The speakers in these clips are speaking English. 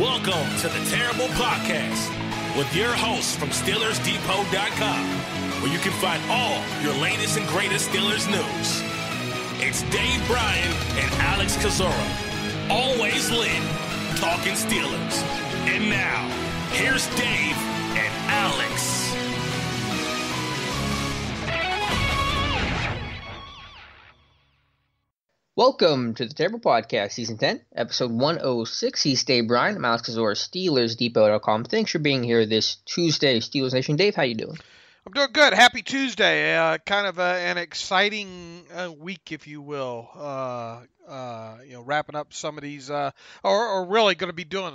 Welcome to the Terrible Podcast with your hosts from SteelersDepot.com, where you can find all your latest and greatest Steelers news. It's Dave Bryan and Alex Kozora, always lit, talking Steelers. And now, here's Dave and Alex. Welcome to the Terrible Podcast, Season 10, Episode 106. He's Dave Bryan. I'm Alex Kozora, SteelersDepot.com. Thanks for being here this Tuesday, Steelers Nation. Dave, how you doing? I'm doing good. Happy Tuesday. Kind of an exciting week, if you will. Wrapping up some of these, or really going to be doing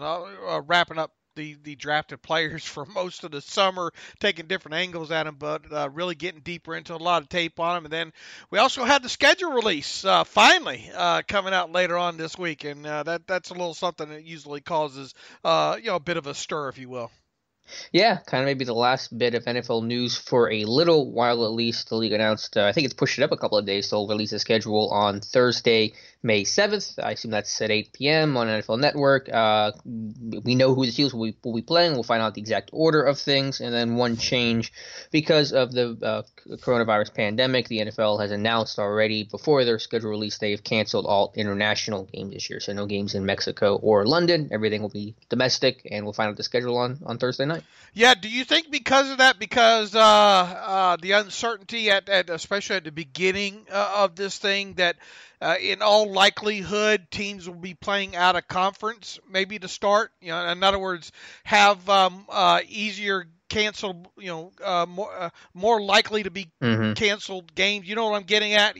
wrapping up the drafted players for most of the summer, taking different angles at them, but really getting deeper into a lot of tape on them. And then we also had the schedule release finally coming out later on this week, and that's a little something that usually causes a bit of a stir, if you will. Yeah, kind of maybe the last bit of NFL news for a little while at least. The league announced, I think it's pushed it up a couple of days, so they'll release a schedule on Thursday, May 7th. I assume that's at 8 p.m. on NFL Network. We know who the Steelers will be playing. We'll find out the exact order of things. And then one change, because of the coronavirus pandemic, the NFL has announced already before their schedule release they've canceled all international games this year. So no games in Mexico or London. Everything will be domestic, and we'll find out the schedule on Thursday night. Yeah, do you think because of that, because the uncertainty at especially at the beginning of this thing, that in all likelihood teams will be playing out of conference maybe to start? In other words, have easier canceled, more likely to be canceled games. You know what I'm getting at?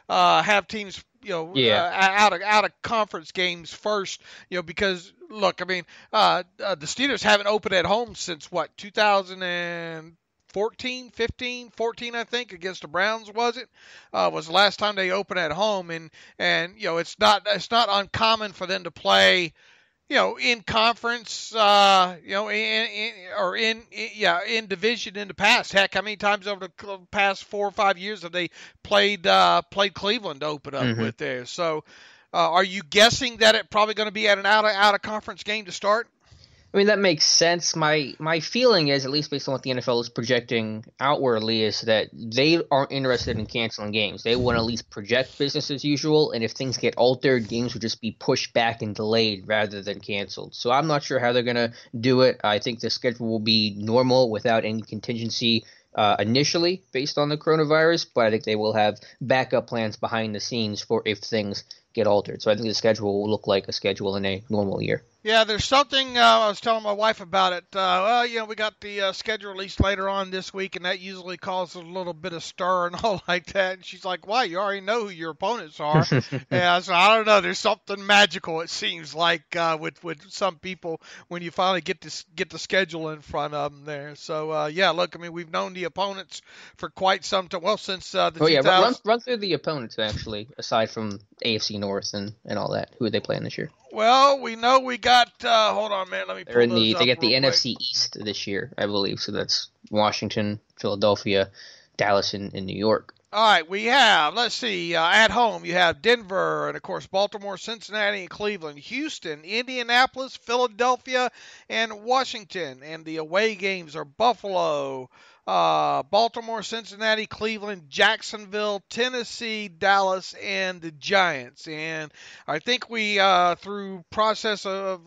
Have teams out of conference games first, because look, I mean, the Steelers haven't opened at home since 2014, 15, 14, I think, against the Browns, was the last time they opened at home, and it's not uncommon for them to play in conference, in division in the past. Heck, how many times over the past 4 or 5 years have they played Cleveland to open up with there? So, are you guessing that it's probably going to be at an out of conference game to start? I mean, that makes sense. My feeling is, at least based on what the NFL is projecting outwardly, is that they aren't interested in canceling games. They want to at least project business as usual, and if things get altered, games would just be pushed back and delayed rather than canceled. So I'm not sure how they're going to do it. I think the schedule will be normal without any contingency initially based on the coronavirus, but I think they will have backup plans behind the scenes for if things get altered. So I think the schedule will look like a schedule in a normal year. Yeah, there's something, I was telling my wife about it. We got the schedule released later on this week, and that usually causes a little bit of stir and all like that. And she's like, why? You already know who your opponents are. Yeah, so I don't know. There's something magical, it seems like, with some people when you finally get the schedule in front of them there. So, look, I mean, we've known the opponents for quite some time. Well, since the 2000s. Run through the opponents, actually, aside from AFC North and all that. Who are they playing this year? Well, we know we got. Hold on, man. Let me pull those up. They get the real NFC quick. East this year, I believe. So that's Washington, Philadelphia, Dallas, and New York. All right, we have. Let's see. At home, you have Denver, and of course Baltimore, Cincinnati, and Cleveland, Houston, Indianapolis, Philadelphia, and Washington. And the away games are Buffalo, Baltimore, Cincinnati, Cleveland, Jacksonville, Tennessee, Dallas, and the Giants. And I think we, through process of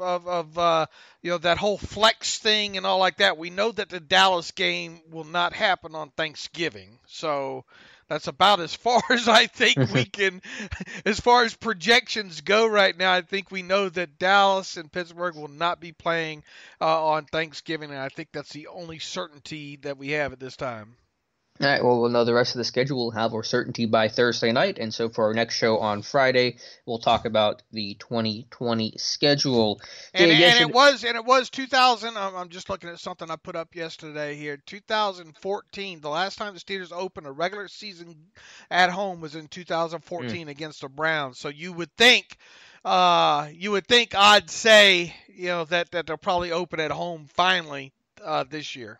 that whole flex thing and all like that, we know that the Dallas game will not happen on Thanksgiving. So that's about as far as I think we can, as far as projections go right now. I think we know that Dallas and Pittsburgh will not be playing on Thanksgiving, and I think that's the only certainty that we have at this time. All right, well, we'll know the rest of the schedule. We'll have our certainty by Thursday night, and so for our next show on Friday, we'll talk about the 2020 schedule. And it was 2000. I'm just looking at something I put up yesterday here. 2014. The last time the Steelers opened a regular season at home was in 2014 against the Browns. So you would think I'd say that they'll probably open at home finally this year.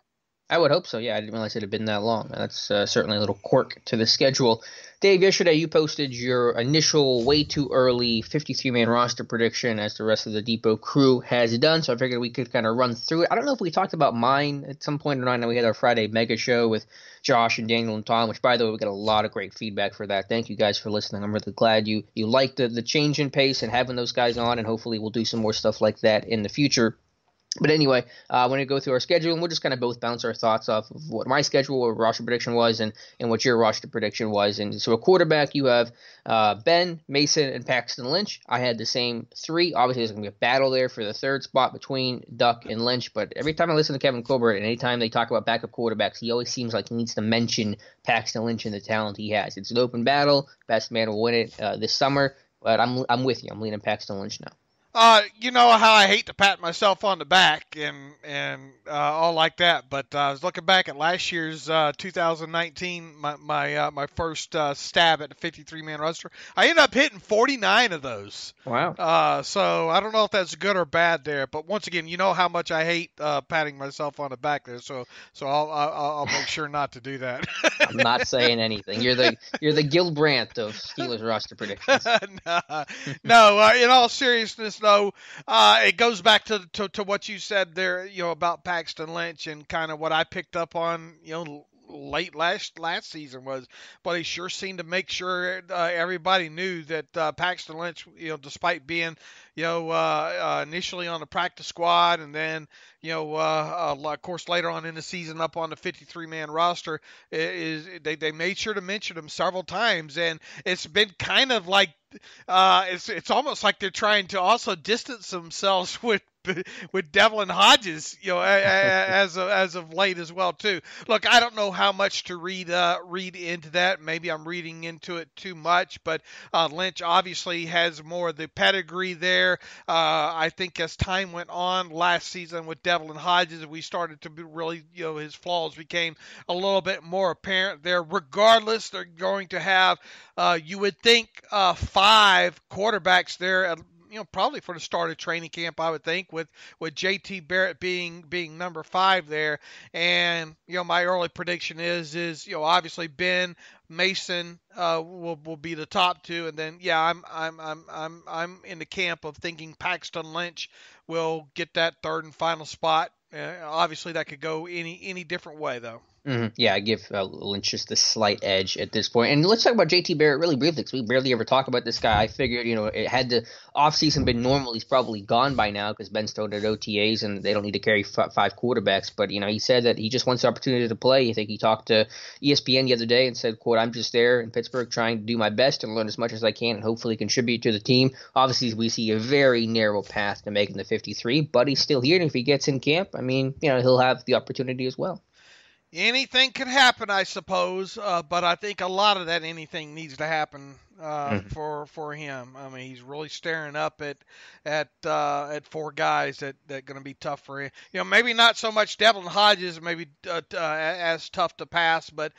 I would hope so. Yeah, I didn't realize it had been that long. That's certainly a little quirk to the schedule. Dave, yesterday you posted your initial way too early 53-man roster prediction as the rest of the Depot crew has done, so I figured we could kind of run through it. I don't know if we talked about mine at some point or not. I know we had our Friday mega show with Josh and Daniel and Tom, which, by the way, we got a lot of great feedback for that. Thank you guys for listening. I'm really glad you liked the change in pace and having those guys on, and hopefully we'll do some more stuff like that in the future. But anyway, I want to go through our schedule, and we'll just kind of both bounce our thoughts off of what my schedule or roster prediction was and what your roster prediction was. And so a quarterback, you have Ben, Mason, and Paxton Lynch. I had the same three. Obviously, there's going to be a battle there for the third spot between Duck and Lynch. But every time I listen to Kevin Colbert and anytime they talk about backup quarterbacks, he always seems like he needs to mention Paxton Lynch and the talent he has. It's an open battle. Best man will win it this summer. But I'm with you. I'm leaning Paxton Lynch now. You know how I hate to pat myself on the back and all like that, but I was looking back at last year's 2019, my first stab at the 53-man roster. I ended up hitting 49 of those. Wow. So I don't know if that's good or bad there, but once again, you know how much I hate patting myself on the back there, so I'll make sure not to do that. I'm not saying anything. You're the Gil Brandt of Steelers roster predictions. No, in all seriousness, though, it goes back to what you said there, about Paxton Lynch and kind of what I picked up on, late last season was, but he sure seemed to make sure everybody knew that Paxton Lynch, despite being, initially on the practice squad and then, of course, later on in the season up on the 53-man roster, they made sure to mention him several times, and it's been kind of like it's almost like they're trying to also distance themselves with Devlin Hodges, as of late as well too. Look, I don't know how much to read into that. Maybe I'm reading into it too much, but Lynch obviously has more of the pedigree there. I think as time went on last season with Devlin Hodges, we started to be really, his flaws became a little bit more apparent there. Regardless, they're going to have, you would think, 5 quarterbacks there, probably for the start of training camp, I would think, with JT Barrett being number 5 there. And, my early prediction is obviously Ben, Mason will be the top 2, and then I'm in the camp of thinking Paxton Lynch will get that third and final spot. Obviously that could go any different way though. Mm-hmm. Yeah, I give Lynch just a slight edge at this point. And let's talk about JT Barrett really briefly, because we barely ever talk about this guy. I figured, it had the offseason been normal, he's probably gone by now because Ben's thrown at OTAs and they don't need to carry 5 quarterbacks. But, he said that he just wants the opportunity to play. I think he talked to ESPN the other day and said, quote, "I'm just there in Pittsburgh trying to do my best and learn as much as I can and hopefully contribute to the team." Obviously, we see a very narrow path to making the 53, but he's still here. And if he gets in camp, he'll have the opportunity as well. Anything could happen, I suppose, but I think a lot of that anything needs to happen for him. I mean, he's really staring up at 4 guys that going to be tough for him. Maybe not so much Devlin Hodges, maybe as tough to pass, but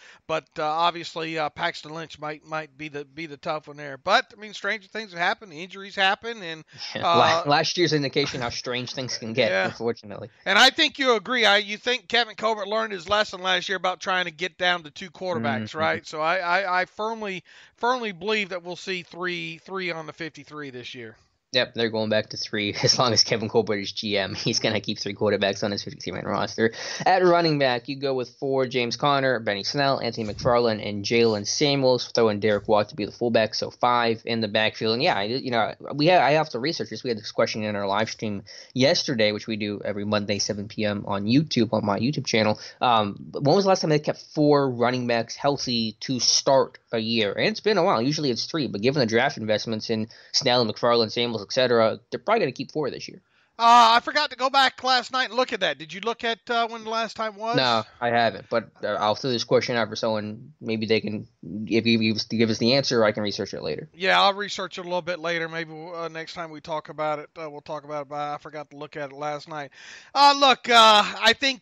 obviously Paxton Lynch might be the tough one there. But I mean, stranger things have happened, injuries happen, and last year's indication how strange things can get, unfortunately. And I think you agree. You think Kevin Colbert learned his lesson last year about trying to get down to 2 quarterbacks, right? So I firmly believe that we'll see three on the 53 this year. Yep, they're going back to 3. As long as Kevin Colbert is GM, he's going to keep 3 quarterbacks on his 53-man roster. At running back, you go with 4, James Conner, Benny Snell, Anthony McFarland, and Jalen Samuels. Throw in Derek Watt to be the fullback, so 5 in the backfield. And I have to research this. We had this question in our live stream yesterday, which we do every Monday, 7 p.m. on YouTube, on my YouTube channel. When was the last time they kept 4 running backs healthy to start a year? And it's been a while. Usually it's 3, but given the draft investments in Snell and McFarland, Samuels, etc., they're probably going to keep 4 this year. I forgot to go back last night and look at that. Did you look at when the last time was? No, I haven't. But I'll throw this question out for someone. Maybe they can, if you give us the answer, I can research it later. Yeah, I'll research it a little bit later. Maybe next time we talk about it, we'll talk about it. But I forgot to look at it last night. I think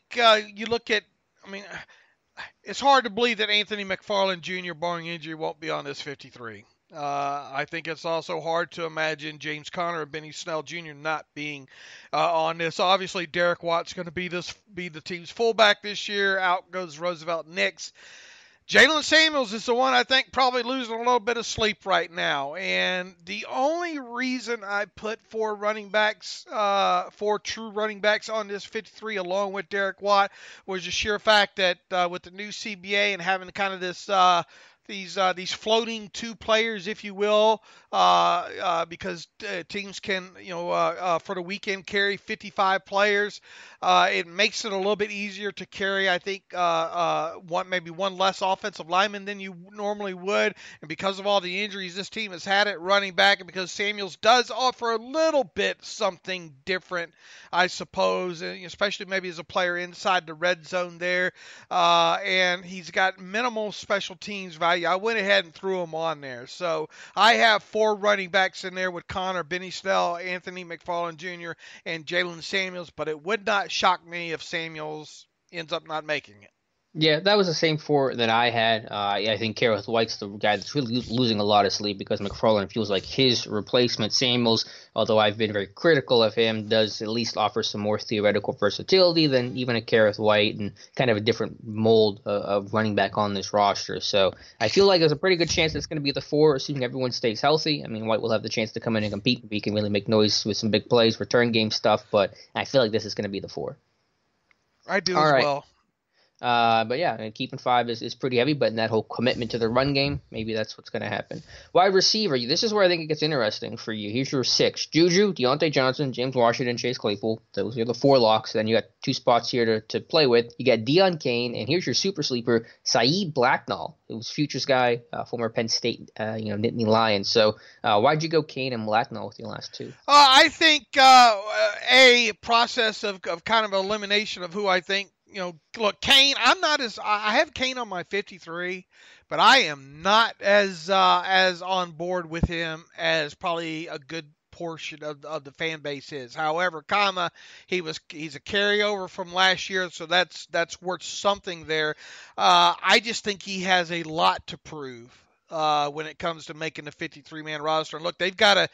you look at, it's hard to believe that Anthony McFarland Jr., barring injury, won't be on this 53. I think it's also hard to imagine James Conner or Benny Snell Jr. not being on this. Obviously, Derek Watt's going to be the team's fullback this year. Out goes Roosevelt Nix. Jalen Samuels is the one I think probably losing a little bit of sleep right now. And the only reason I put four true running backs on this 53 along with Derek Watt was the sheer fact that with the new CBA and having kind of this these floating two players, if you will, because teams can, for the weekend carry 55 players. It makes it a little bit easier to carry, I think, maybe one less offensive lineman than you normally would. And because of all the injuries this team has had at running back, and because Samuels does offer a little bit something different, I suppose, especially maybe as a player inside the red zone there, and he's got minimal special teams value, I went ahead and threw him on there. So I have four running backs in there with Connor, Benny Snell, Anthony McFarland Jr., and Jalen Samuels, but it would not shock me if Samuels ends up not making it. Yeah, that was the same four that I had. I think Kareth White's the guy that's really losing a lot of sleep because McFarland feels like his replacement. Samuels, although I've been very critical of him, does at least offer some more theoretical versatility than even a Kareth White and kind of a different mold of running back on this roster. So I feel like there's a pretty good chance it's going to be the four, assuming everyone stays healthy. I mean, White will have the chance to come in and compete. He can really make noise with some big plays, return game stuff, but I feel like this is going to be the four. I do as well. But yeah, keeping five is pretty heavy, but in that whole commitment to the run game, maybe that's what's going to happen. Wide receiver, this is where I think it gets interesting for you. Here's your six. Juju, Deontay Johnson, James Washington, Chase Claypool. Those are the four locks. Then you got two spots here to play with. You got Deion Kane, and here's your super sleeper, Saeed Blacknall, who was Futures guy, former Penn State, Nittany Lions. So why'd you go Kane and Blacknall with your last two? I think a process of kind of elimination of who I think. Look, Kane, I have Kane on my 53, but I am not as on board with him as probably a good portion of the fan base is. However, he's a carryover from last year, so that's worth something there. I just think he has a lot to prove. When it comes to making the 53-man roster, and look, they got a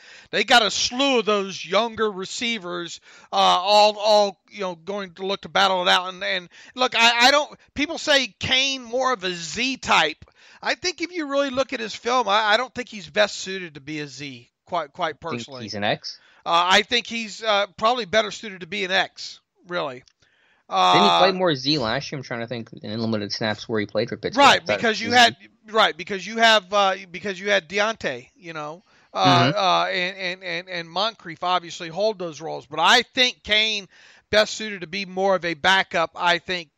slew of those younger receivers, all going to look to battle it out. And look, I don't. People say Kane more of a Z type. I think if you really look at his film, I don't think he's best suited to be a Z. Quite personally, Think he's an X. I think he's probably better suited to be an X. Really. Didn't he play more Z last year? I'm trying to think in limited snaps where he played for Pittsburgh. Right, because you have Deontay, and Moncrief obviously hold those roles. But I think Kane best suited to be more of a backup. I think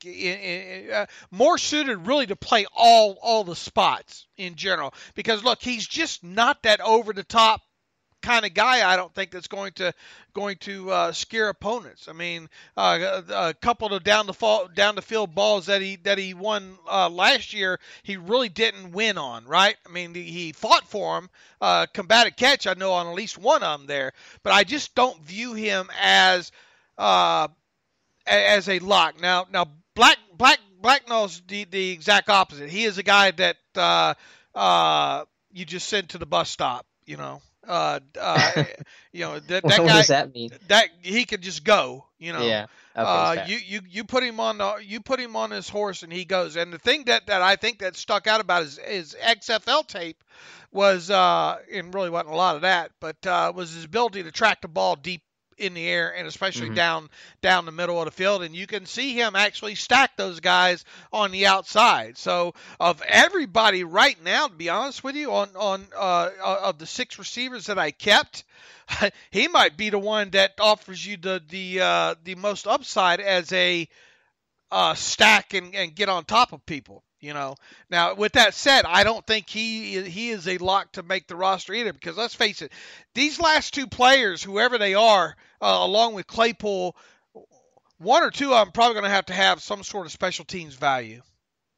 more suited really to play all the spots in general. Because look, he's just not that over the top kind of guy. I don't think that's going to scare opponents. I mean, a couple of down the field balls that he won last year, he really didn't win on, right? I mean, he fought for him, combated catch. I know on at least one of them there, but I just don't view him as a lock. Now Blacknall's the exact opposite. He is a guy that you just send to the bus stop, that What guy. does that mean? That he could just go, Yeah. Okay, you put him on his horse and he goes. And the thing that I think that stuck out about his XFL tape was, and really wasn't a lot of that, but was his ability to track the ball deep in the air and especially down the middle of the field, and you can see him actually stack those guys on the outside. So of everybody right now, to be honest with you, on of the six receivers that I kept, he might be the one that offers you the most upside as a stack and get on top of people. Now with that said, I don't think he is a lock to make the roster either, because let's face it, these last two players, whoever they are, along with Claypool, one or two of them probably going to have some sort of special teams value,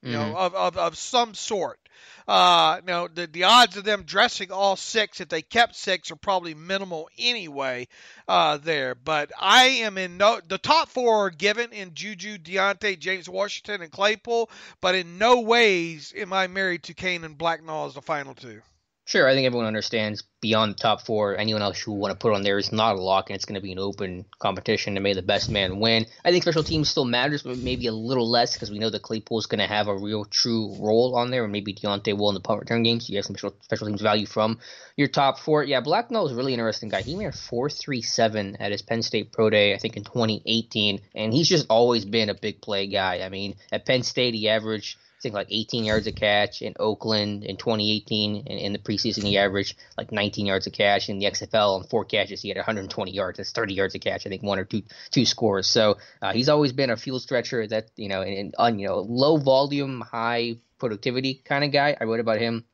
of some sort. Now the odds of them dressing all six, if they kept six, are probably minimal anyway there. But I am the top four are given in Juju, Deontay, James Washington, and Claypool, but in no ways am I married to Kane and Blacknall as the final two. Sure, I think everyone understands beyond the top four, anyone else you want to put on there is not a lock, and it's going to be an open competition to may the best man win. I think special teams still matters, but maybe a little less because we know that Claypool is going to have a real true role on there, and maybe Deontay will in the punt return game, so you have some special teams value from your top four. Yeah, Blacknell is a really interesting guy. He ran 4.37 at his Penn State Pro Day, I think in 2018, and he's just always been a big play guy. I mean, at Penn State, he averaged I think like 18 yards a catch. In Oakland in 2018, and in the preseason he averaged like 19 yards a catch. In the XFL on 4 catches he had 120 yards. That's 30 yards a catch. I think one or two scores. So he's always been a field stretcher that low volume, high productivity kind of guy. I wrote about him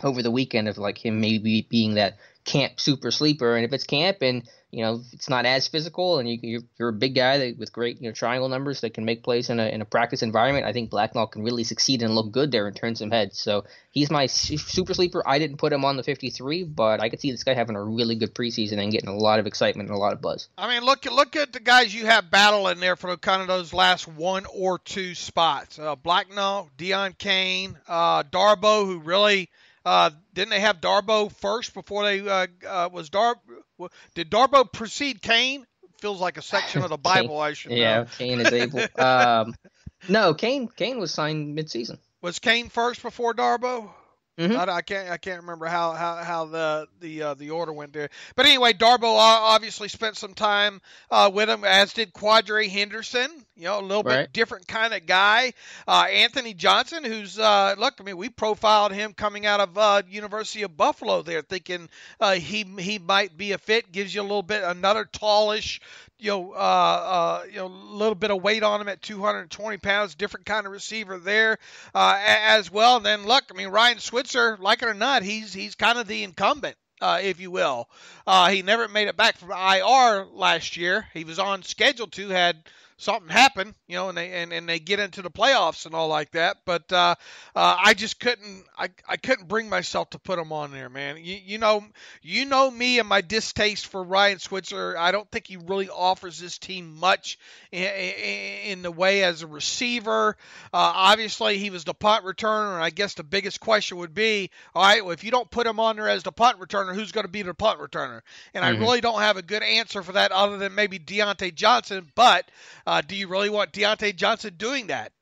over the weekend of like him maybe being that camp super sleeper, and if it's camp and it's not as physical, and you're a big guy with great triangle numbers that can make plays in a practice environment, I think Blacknall can really succeed and look good there and turn some heads. So he's my super sleeper. I didn't put him on the 53, but I could see this guy having a really good preseason and getting a lot of excitement and a lot of buzz. I mean, look at the guys you have battling there for kind of those last 1 or 2 spots. Blacknall, Deion Kane, Darboh, who really. Didn't they have Darboh first before they did Darboh precede Kane? Feels like a section of the Bible. Kane, I should know. Yeah, Kane is able. No, Kane was signed midseason. Was Kane first before Darboh? Mm-hmm. I can't remember how the order went there. But anyway, Darboh obviously spent some time with him, as did Quadre Henderson. A little bit different kind of guy. Anthony Johnson, who's we profiled him coming out of University of Buffalo there, thinking he might be a fit. Gives you a little bit another tallish. Little bit of weight on him at 220 pounds, different kind of receiver there as well. And then Ryan Switzer, like it or not, he's kind of the incumbent, if you will. He never made it back from IR last year. He was on schedule to, had something happen, and they get into the playoffs and all like that. But I just couldn't bring myself to put him on there, man. You know me and my distaste for Ryan Switzer. I don't think he really offers this team much in the way as a receiver. Obviously, he was the punt returner, and I guess the biggest question would be, all right, well, if you don't put him on there as the punt returner, who's going to be the punt returner? And I really don't have a good answer for that other than maybe Deontay Johnson, but do you really want Deontay Johnson doing that,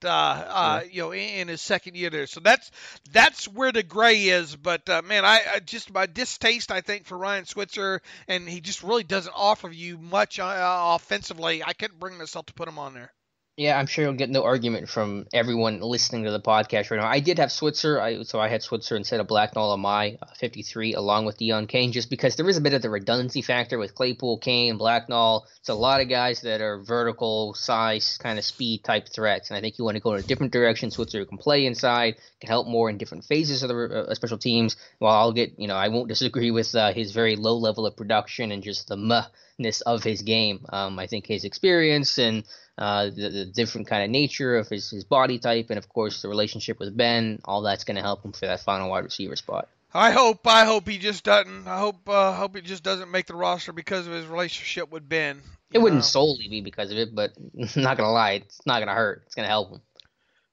in his second year there? So that's where the gray is. But, man, I just my distaste, I think, for Ryan Switzer, and he just really doesn't offer you much offensively. I couldn't bring myself to put him on there. Yeah, I'm sure you'll get no argument from everyone listening to the podcast right now. I did have Switzer, so I had Switzer instead of Blacknall on my 53, along with Deion Kane, just because there is a bit of the redundancy factor with Claypool, Kane, Blacknall. It's a lot of guys that are vertical, size, kind of speed type threats, and I think you want to go in a different direction. Switzer can play inside, can help more in different phases of the special teams. While I won't disagree with his very low level of production and just the muhness of his game. I think his experience and the different kind of nature of his body type, and of course the relationship with Ben, all that's going to help him for that final wide receiver spot. I hope he just doesn't. I hope he just doesn't make the roster because of his relationship with Ben. It wouldn't solely be because of it, but I'm not gonna lie, it's not gonna hurt. It's gonna help him.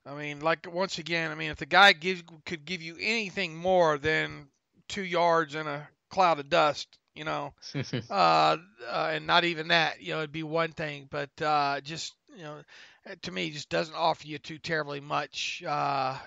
I mean, once again, if the guy could give you anything more than 2 yards and a cloud of dust, and not even that, it'd be one thing. But to me, just doesn't offer you too terribly much on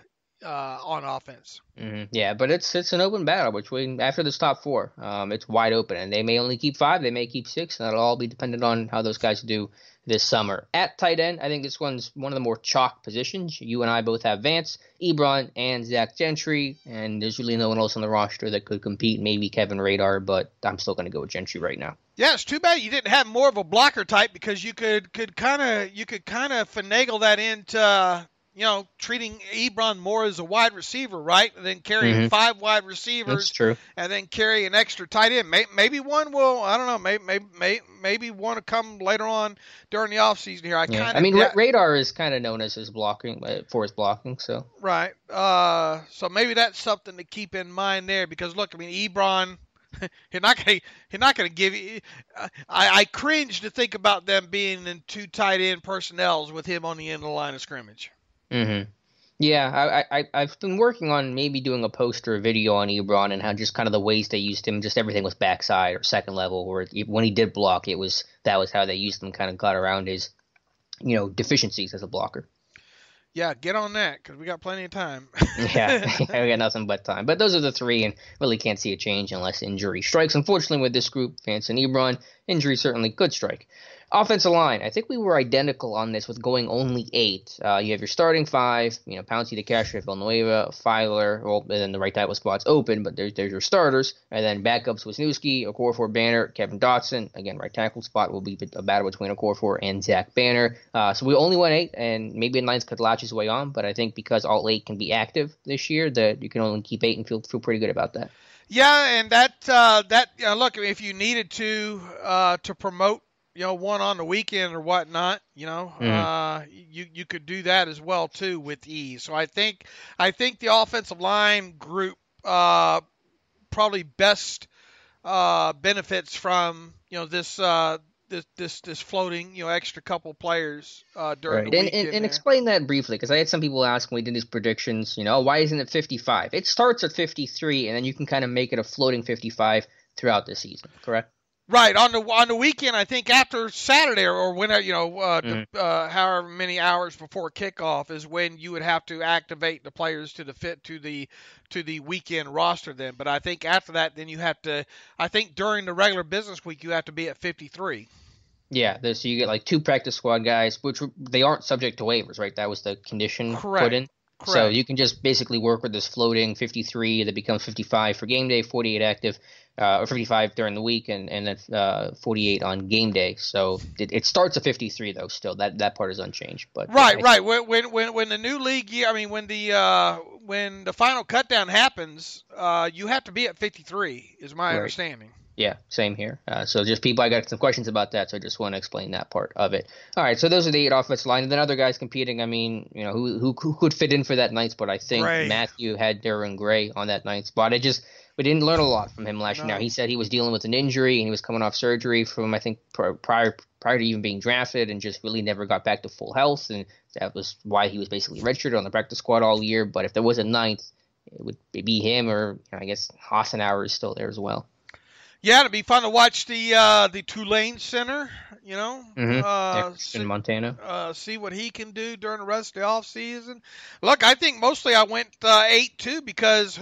offense. Mm-hmm. Yeah, but it's an open battle between after this top four. It's wide open, and they may only keep 5, they may keep 6, and that'll all be dependent on how those guys do this summer. At tight end, I think this one's one of the more chalk positions. You and I both have Vance, Ebron, and Zach Gentry, and there's really no one else on the roster that could compete. Maybe Kevin Radar, but I'm still going to go with Gentry right now. Yeah, it's too bad you didn't have more of a blocker type, because you could kind of finagle that into treating Ebron more as a wide receiver, right? And then carrying 5 wide receivers. That's true. And then carry an extra tight end. Maybe one will, I don't know, maybe one will come later on during the offseason here. Radar is kind of known as his blocking, for his blocking, so. Right. So maybe that's something to keep in mind there, because look, Ebron, He's not going to give you. I cringe to think about them being in 2 tight end personnels with him on the end of the line of scrimmage. Mm-hmm. Yeah, I've been working on maybe doing a poster or video on Ebron and how just kind of the ways they used him. Just everything was backside or second level, or when he did block, that was how they used him. Kind of got around his deficiencies as a blocker. Yeah, get on that because we got plenty of time. Yeah, we got nothing but time. But those are the three, and really can't see a change unless injury strikes. Unfortunately, with this group, Vance and Ebron, injury certainly could strike. Offensive line, I think we were identical on this with going only 8. You have your starting 5, Pouncey, DeCastro, Villanueva, Filer, and then the right tackle spot's open, but there's your starters. And then backups, Wisniewski, Okorafor, Banner, Kevin Dotson. Again, right tackle spot will be a battle between Okorafor and Zach Banner. So we only went 8, and maybe a 9th could latch his way on, but I think because all 8 can be active this year, that you can only keep 8 and feel pretty good about that. Yeah, and look, if you needed to promote, one on the weekend or whatnot, you could do that as well too with ease. So I think the offensive line group probably best benefits from this floating extra couple players during the weekend. And explain that briefly, because I had some people ask when we did these predictions, why isn't it 55? It starts at 53, and then you can kind of make it a floating 55 throughout the season, correct? Right, on the weekend, I think after Saturday or whenever, however many hours before kickoff is when you would have to activate the players to the weekend roster then. But I think after that, then you have to. I think during the regular business week, you have to be at 53. Yeah, so you get like 2 practice squad guys, which they aren't subject to waivers, right? That was the condition put in. Correct. So you can just basically work with this floating 53 that becomes 55 for game day, 48 active, or 55 during the week, and then 48 on game day. So it starts at 53 though. Still, that part is unchanged. But right. When the new league year, when the final cutdown happens, you have to be at 53. Is my understanding. Yeah, same here. So just people, I got some questions about that, so I just want to explain that part of it. All right, so those are the 8 offensive line, and then other guys competing. I mean, who could fit in for that 9th spot? I think Matthew had Darren Gray on that 9th spot. We didn't learn a lot from him last year. Now, he said he was dealing with an injury, and he was coming off surgery from, I think, prior to even being drafted, and just really never got back to full health, and that was why he was basically redshirted on the practice squad all year. But if there was a 9th, it would be him, or I guess Hassenauer is still there as well. Yeah, it'd be fun to watch the Tulane center, in Montana. See what he can do during the rest of the offseason. Look, I think mostly I went 8 too because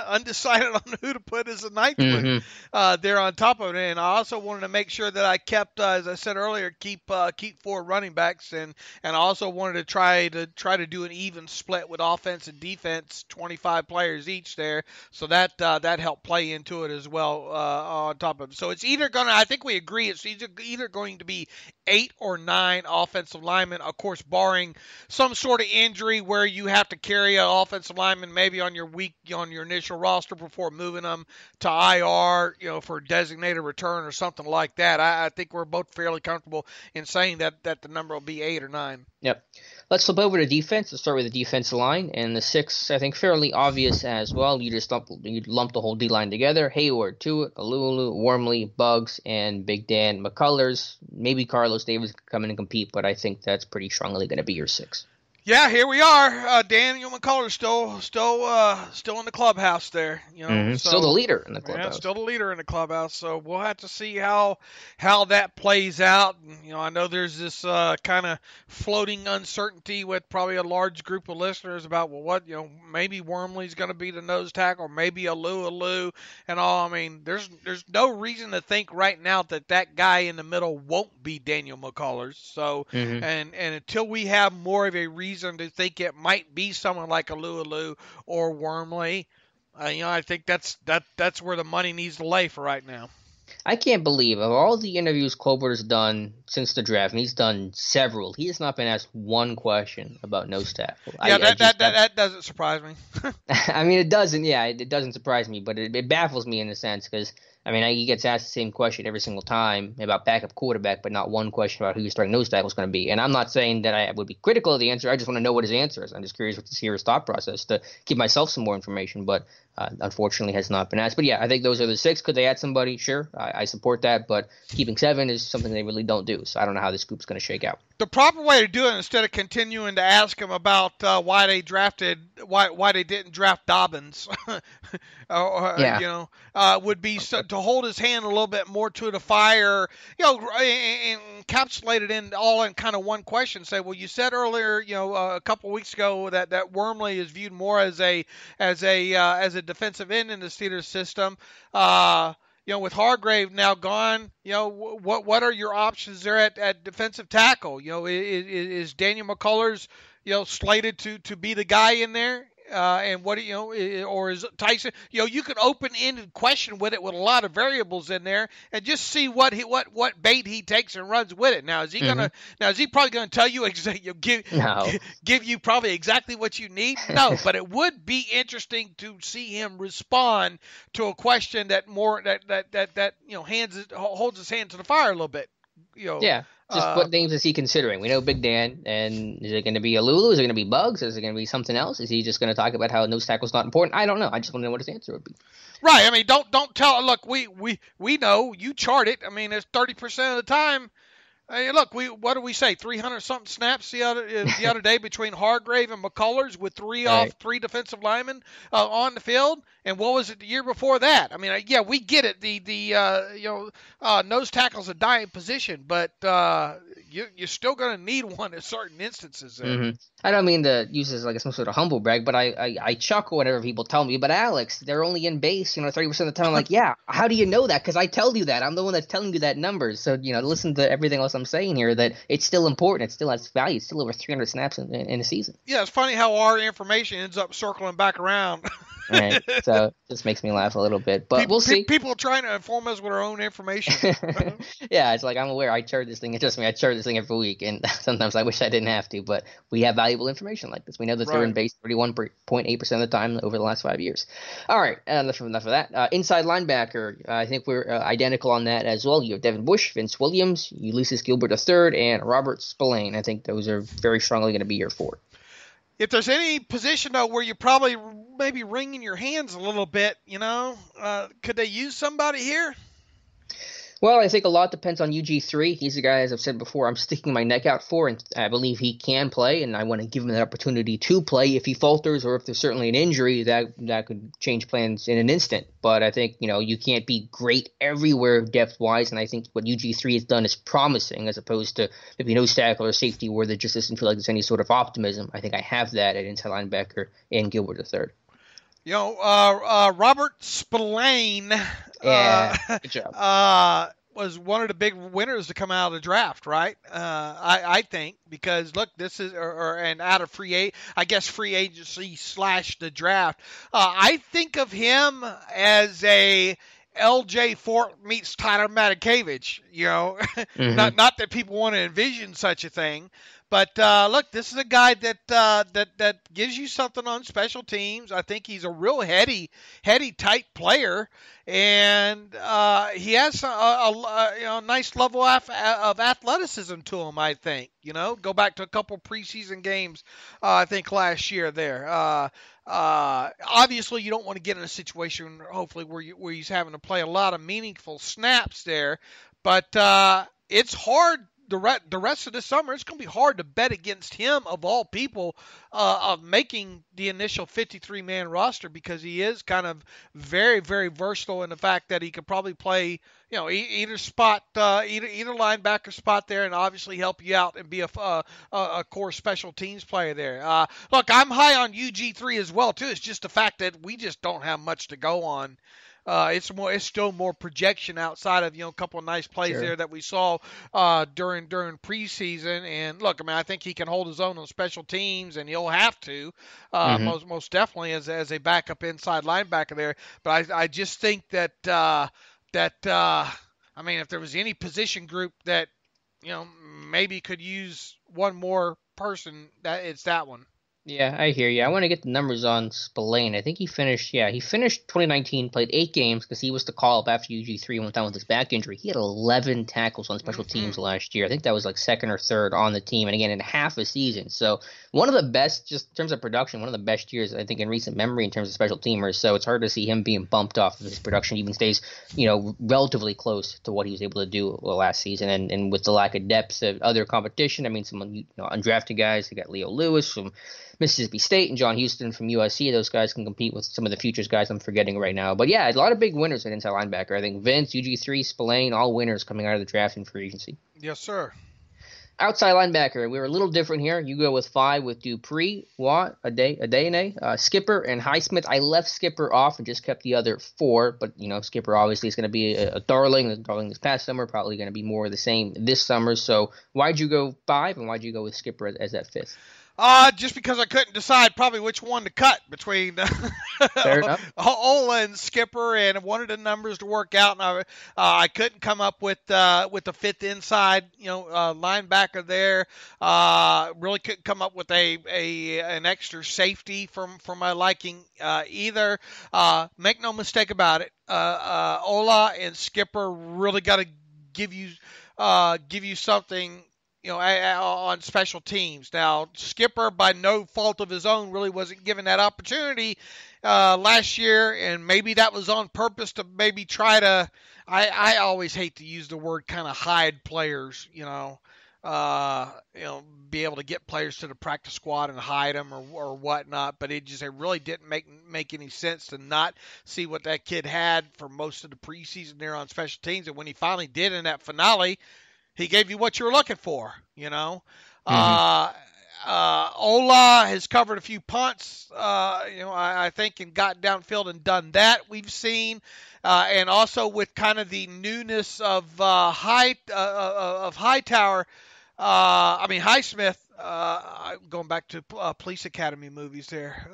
undecided on who to put as a 9th one there on top of it. And I also wanted to make sure that I kept, as I said earlier, keep 4 running backs, and I also wanted to try to do an even split with offense and defense, 25 players each there. So that helped play into it as well. On top of it. So it's either going to, I think we agree, it's either going to be 8 or 9 offensive linemen, of course, barring some sort of injury where you have to carry an offensive lineman maybe on your initial roster before moving them to IR, for designated return or something like that. I think we're both fairly comfortable in saying that the number will be 8 or 9. Yep. Let's flip over to defense. Let's start with the defensive line. And the 6, I think, fairly obvious as well. You just lump the whole D-line together. Hayward, Tuitt, Alulu, Wormley, Buggs, and Big Dan McCullers. Maybe Carlos Davis could come in and compete, but I think that's pretty strongly going to be your 6. Yeah, here we are. Daniel McCullers still in the clubhouse there. So, still the leader in the clubhouse. Yeah, still the leader in the clubhouse. So we'll have to see how that plays out. I know there's this kind of floating uncertainty with probably a large group of listeners about maybe Wormley's going to be the nose tackle, maybe Alou and all. I mean, there's no reason to think right now that guy in the middle won't be Daniel McCullers. So and until we have more of a reason to think it might be someone like Alou or Wormley, I think that's where the money needs to lay for right now. I can't believe of all the interviews Colbert has done since the draft, and he's done several, he has not been asked one question about nose tackle. Yeah, that doesn't surprise me. I mean, it doesn't. Yeah, it doesn't surprise me, but it baffles me in a sense because he gets asked the same question every single time about backup quarterback, but not one question about who your starting nose tackle is going to be. And I'm not saying that I would be critical of the answer. I just want to know what his answer is. I'm just curious to hear his thought process to give myself some more information. But unfortunately has not been asked. But yeah, I think those are the 6. Could they add somebody? Sure, I support that. But keeping 7 is something they really don't do. So I don't know how this group's going to shake out. The proper way to do it, instead of continuing to ask them about why they didn't draft Dobbins, would be to hold his hand a little bit more to the fire, and encapsulate it in kind of one question. Say, well, you said earlier, a couple of weeks ago that Wormley is viewed more as a defensive end in the Steelers system. With Hargrave now gone, what are your options there at defensive tackle? Is Daniel McCullers, slated to be the guy in there? And what or is Tyson? You can open-ended question with it with a lot of variables in there, and just see what bait he takes and runs with it. Now is he probably gonna tell you give you probably exactly what you need? No, but it would be interesting to see him respond to a question that holds his hand to the fire a little bit. Yeah. Just what names is he considering? We know Big Dan, and is it going to be a Lulu? Is it going to be Bugs? Is it going to be something else? Is he just going to talk about how nose tackle's not important? I don't know. I just want to know what his answer would be. Right. I mean, don't tell. Look, we know you chart it. I mean, it's 30% of the time. Look, what do we say? 300 something snaps the other day between Hargrave and McCullers with three defensive linemen on the field. And what was it the year before that? I mean, we get it. The nose tackle's a dying position, but you're still going to need one in certain instances. Mm-hmm. I don't mean to use this like some sort of humble brag, but I chuckle whenever people tell me, but Alex, they're only in base, 30% of the time. I'm like, yeah, how do you know that? Because I tell you that. I'm the one that's telling you that number. So, listen to everything else I'm saying here, that it's still important. It still has value. It's still over 300 snaps in a season. Yeah, it's funny how our information ends up circling back around. Right. So it just makes me laugh a little bit, but we'll see. People are trying to inform us with our own information. Yeah, it's like I'm aware. I chart this thing. Trust me, I chart this thing every week, and sometimes I wish I didn't have to. But we have valuable information like this. We know that they're in base 31.8% of the time over the last 5 years. All right, enough of that. Inside linebacker, I think we're identical on that as well. You have Devin Bush, Vince Williams, Ulysses Gilbert III, and Robert Spillane. I think those are very strongly going to be your 4. If there's any position, though, where you're probably maybe wringing your hands a little bit, could they use somebody here? Well, I think a lot depends on UG3. He's the guy, as I've said before, I'm sticking my neck out for, and I believe he can play, and I want to give him that opportunity to play. If he falters or if there's certainly an injury, that could change plans in an instant. But I think, you can't be great everywhere depth-wise, and I think what UG3 has done is promising, as opposed to maybe nose tackle or safety where there just doesn't feel like there's any sort of optimism. I think I have that at inside linebacker and Gilbert III. Robert Spillane good job. Was one of the big winners to come out of the draft, right? I think, because look, this is and out of free agency / the draft. I think of him as a LJ Fort meets Tyler Matakevich. Not that people want to envision such a thing. But look, this is a guy that gives you something on special teams. I think he's a real heady type player, and he has a nice level of athleticism to him. I think go back to a couple preseason games. I think last year there. Obviously, you don't want to get in a situation, hopefully, where he's having to play a lot of meaningful snaps there. But it's hard. The rest of this summer, it's going to be hard to bet against him, of all people, of making the initial 53-man roster, because he is kind of very, very versatile in the fact that he could probably play, either spot, either linebacker spot there, and obviously help you out and be a core special teams player there. Look, I'm high on UG3 as well too. It's just the fact that we just don't have much to go on. It's still more projection outside of a couple of nice plays there that we saw during preseason. And look, I mean, I think he can hold his own on special teams, and he'll have to most definitely as a backup inside linebacker there. But I just think that I mean, if there was any position group that maybe could use one more person, that it's that one. Yeah, I hear you. I want to get the numbers on Spillane. I think he finished 2019, played 8 games because he was the call-up after UG3 went down with his back injury. He had 11 tackles on special teams last year. I think that was like second or third on the team, and again, in half a season. So one of the best, just in terms of production, one of the best years, I think, in recent memory in terms of special teamers. So it's hard to see him being bumped off of his production, even stays, relatively close to what he was able to do last season. And with the lack of depth of other competition, I mean, some undrafted guys, they got Leo Lewis from Mississippi State and John Houston from USC. Those guys can compete with some of the futures guys I'm forgetting right now. But yeah, a lot of big winners at inside linebacker. I think Vince, UG3, Spillane, all winners coming out of the draft and free agency. Yes, sir. Outside linebacker, we were a little different here. You go with 5 with Dupree, Watt, Adeyemi, Skipper, and Highsmith. I left Skipper off and just kept the other 4. But, Skipper obviously is going to be a darling this past summer, probably going to be more of the same this summer. So why'd you go 5 and why'd you go with Skipper as that 5th? Just because I couldn't decide probably which one to cut between Ola and Skipper, and I wanted the numbers to work out, and I couldn't come up with the 5th inside linebacker there. Really couldn't come up with an extra safety for my liking either. Make no mistake about it, Ola and Skipper really got to give you something. On special teams. Now, Skipper, by no fault of his own, really wasn't given that opportunity last year, and maybe that was on purpose to maybe try to. I always hate to use the word kind of hide players. Be able to get players to the practice squad and hide them or whatnot. But it really didn't make any sense to not see what that kid had for most of the preseason there on special teams, and when he finally did in that finale. He gave you what you were looking for, Ola has covered a few punts, I think, and got downfield and done that. We've seen, and also with kind of the newness of Hightower. Highsmith. Going back to Police Academy movies there.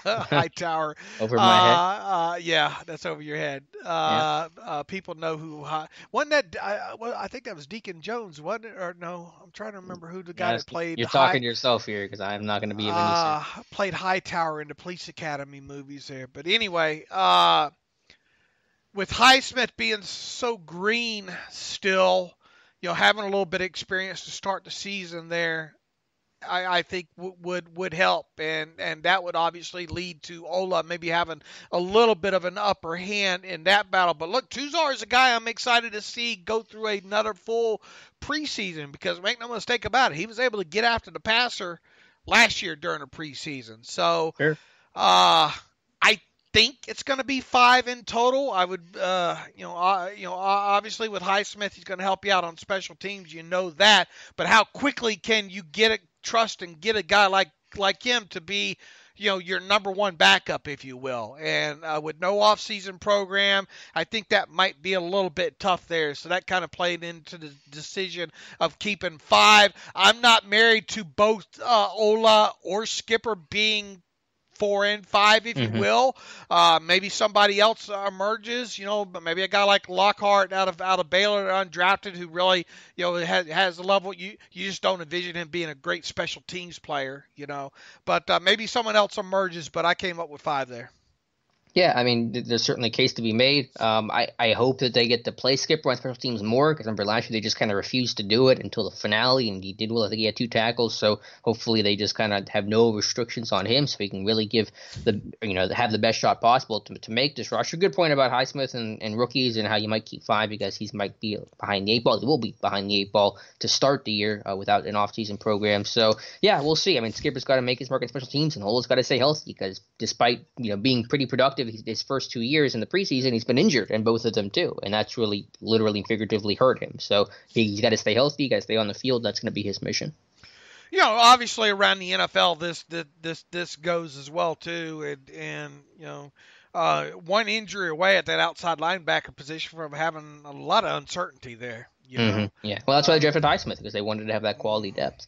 Hightower. Over my head. Yeah, that's over your head. People know who. Wasn't that? I think that was Deacon Jones, wasn't it? Or no? I'm trying to remember who the guy that played. You're talking to yourself here because I'm not going to be of any sense. Played Hightower in the Police Academy movies there. But anyway, with Highsmith being so green still. Having a little bit of experience to start the season there, I think would help, and that would obviously lead to Ola maybe having a little bit of an upper hand in that battle. But look, Tuzar is a guy I'm excited to see go through another full preseason because make no mistake about it, he was able to get after the passer last year during the preseason. So, sure. I think it's going to be 5 in total. I would, obviously with Highsmith, he's going to help you out on special teams. That. But how quickly can you trust and get a guy like him to be, your number one backup, if you will? And with no off-season program, I think that might be a little bit tough there. So that kind of played into the decision of keeping 5. I'm not married to both Ola or Skipper being 4 and 5, if you will. Maybe somebody else emerges, but maybe a guy like Lockhart out of Baylor, undrafted, who really, has a level. You just don't envision him being a great special teams player, But maybe someone else emerges, but I came up with 5 there. Yeah, I mean, there's certainly a case to be made. I hope that they get to play Skipper on special teams more because remember last year they just kind of refused to do it until the finale, and he did well. I think he had 2 tackles, so hopefully they just kind of have no restrictions on him so he can really give have the best shot possible to make this roster. Good point about Highsmith and rookies and how you might keep 5 because he might be behind the 8 ball. He will be behind the 8 ball to start the year without an off-season program. So, yeah, we'll see. I mean, Skipper's got to make his mark in special teams, and Ola's got to stay healthy because despite being pretty productive his first 2 years in the preseason, he's been injured in both of them too, and that's really literally and figuratively hurt him. So he's got to stay healthy, he's got to stay on the field. That's going to be his mission. Obviously around the NFL, this goes as well too, and one injury away at that outside linebacker position from having a lot of uncertainty there. Yeah, well, that's why they drafted Highsmith because they wanted to have that quality depth.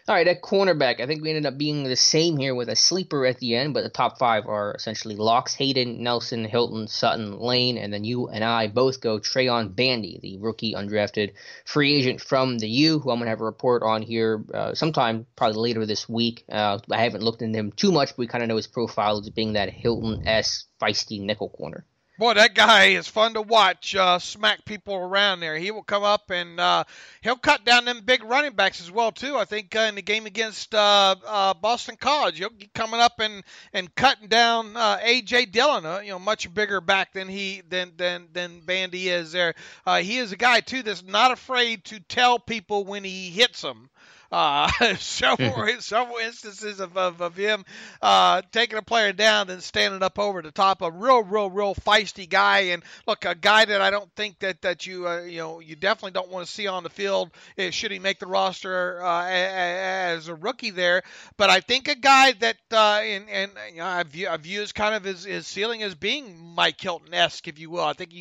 All right, at cornerback, I think we ended up being the same here with a sleeper at the end, but the top five are essentially locks: Hayden, Nelson, Hilton, Sutton, Lane, and then you and I both go Trayon Bandy, the rookie undrafted free agent from the U, who I'm going to have a report on here sometime probably later this week. I haven't looked into him too much, but we kind of know his profile as being that Hilton-esque feisty nickel corner. Boy, that guy is fun to watch smack people around there. He will come up and he'll cut down them big running backs as well, too. I think in the game against Boston College, he'll be coming up and cutting down A.J. Dillon, much bigger back than Bandy is there. He is a guy, too, that's not afraid to tell people when he hits them. Several instances of him taking a player down and standing up over the top. A real feisty guy, and look, a guy that I don't think that you you definitely don't want to see on the field should he make the roster as a rookie there. But I think a guy that I view as kind of his ceiling as being Mike Hilton-esque, if you will. I think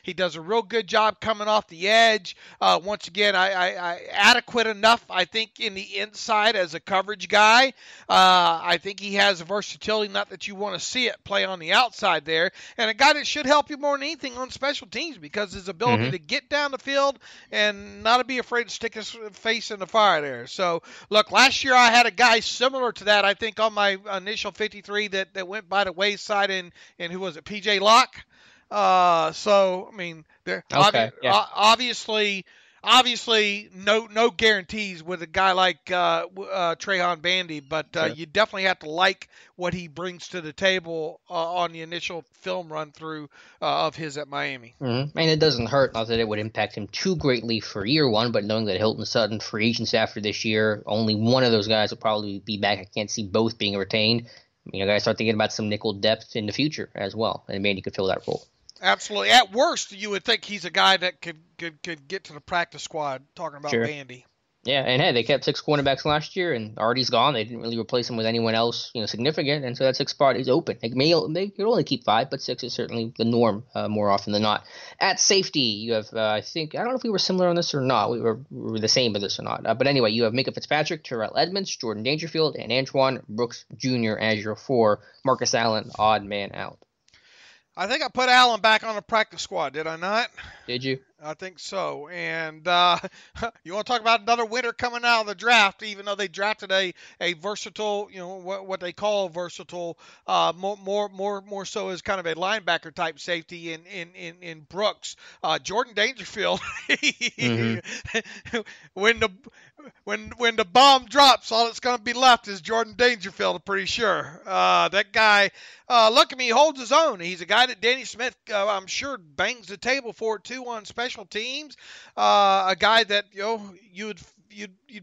he does a real good job coming off the edge. Once again, I adequate enough, I think, in the inside as a coverage guy. I think he has a versatility, not that you want to see it play on the outside there. And a guy that should help you more than anything on special teams because his ability to get down the field and not be afraid to stick his face in the fire there. So, look, last year I had a guy similar to that, I think, on my initial 53 that went by the wayside, and who was it, P.J. Locke? So I mean, there obviously no guarantees with a guy like Trayon Bandy, but you definitely have to like what he brings to the table on the initial film run through of his at Miami. And it doesn't hurt, not that it would impact him too greatly for year one, but knowing that Hilton, Sutton, free agents after this year, only one of those guys will probably be back. I can't see both being retained. Guys start thinking about some nickel depth in the future as well, and Bandy could fill that role. Absolutely. At worst, you would think he's a guy that could get to the practice squad, talking about Bandy. Yeah, and hey, they kept 6 cornerbacks last year, and Artie's gone. They didn't really replace him with anyone else, significant, and so that 6th spot is open. They could only keep 5, but 6 is certainly the norm more often than not. At safety, you have, I don't know if we were similar on this or not. We were the same with this or not. But anyway, you have Minka Fitzpatrick, Terrell Edmonds, Jordan Dangerfield, and Antoine Brooks Jr. as your 4. Marcus Allen, odd man out. I think I put Allen back on the practice squad, did I not? Did you? I think so. And you want to talk about another winner coming out of the draft, even though they drafted a versatile, what they call versatile, more so as kind of a linebacker type safety in Brooks. Jordan Dangerfield, when the bomb drops, all that's going to be left is Jordan Dangerfield, I'm pretty sure. That guy, look at me, he holds his own. He's a guy that Danny Smith, I'm sure, bangs the table for it too on special teams. A guy that you'd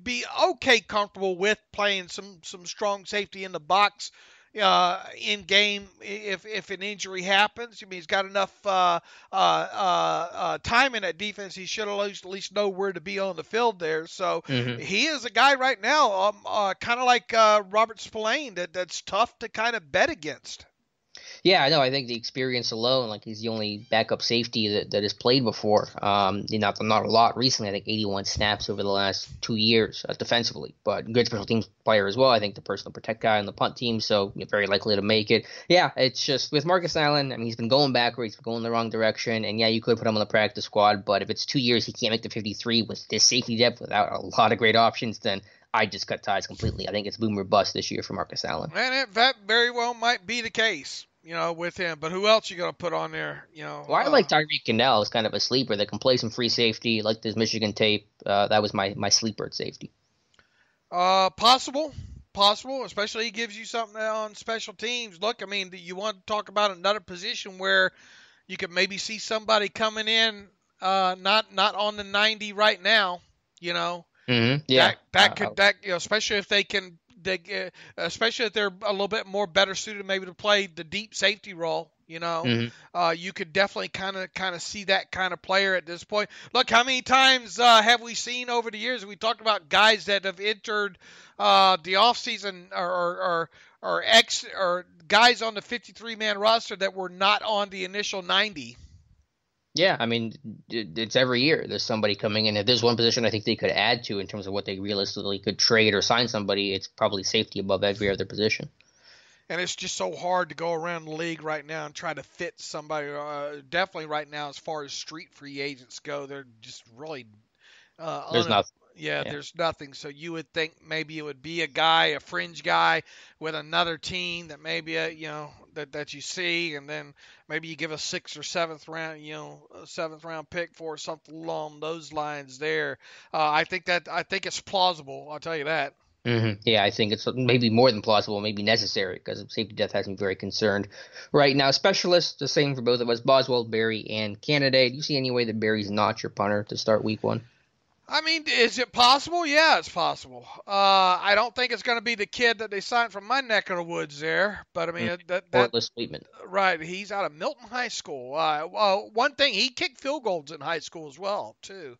be okay comfortable with playing some strong safety in the box in game if an injury happens. I mean, he's got enough time in that defense. He should at least know where to be on the field there. So he is a guy right now, kind of like Robert Spillane, that's tough to kind of bet against. Yeah, I know. I think the experience alone, like he's the only backup safety that has played before. Not a lot recently. I think 81 snaps over the last 2 years defensively, but good special teams player as well. I think the personal protect guy on the punt team, so very likely to make it. Yeah, it's just with Marcus Allen. I mean, he's been going backwards, he's been going the wrong direction, and yeah, you could put him on the practice squad, but if it's 2 years he can't make the 53 with this safety depth without a lot of great options, then I just cut ties completely. I think it's boom or bust this year for Marcus Allen. And that very well might be the case. With him. But who else you going to put on there? Well, I like Tyreek Cannell as kind of a sleeper that can play some free safety, like this Michigan tape. That was my sleeper at safety. Possible, especially he gives you something on special teams. Look, I mean, you want to talk about another position where you could maybe see somebody coming in, not on the 90 right now, Mm-hmm. Yeah. Especially if they can, especially if they're a little bit more better suited maybe to play the deep safety role. You could definitely kind of see that kind of player at this point. Look, how many times have we seen over the years? We talked about guys that have entered the offseason or guys on the 53-man roster that were not on the initial 90. Yeah, I mean, it's every year. There's somebody coming in. If there's one position I think they could add to in terms of what they realistically could trade or sign somebody, it's probably safety above every other position. And it's just so hard to go around the league right now and try to fit somebody. Definitely right now, as far as street free agents go, they're just really There's nothing. yeah, Yeah. there's nothing. So you would think maybe it would be a guy, a fringe guy with another team that maybe that you see, and then maybe you give a sixth or seventh round, a seventh round pick for something along those lines. There, I think it's plausible. I'll tell you that. Yeah, I think it's maybe more than plausible, maybe necessary, because safety depth has me very concerned right now. Specialists, the same for both of us, Boswell, Barry, and Candidate. Do you see any way that Barry's not your punter to start week one? I mean, is it possible? Yeah, it's possible. I don't think it's going to be the kid that they signed from my neck of the woods there, but I mean Portless Sweetman. Right. He's out of Milton High School. One thing, he kicked field goals in high school as well too.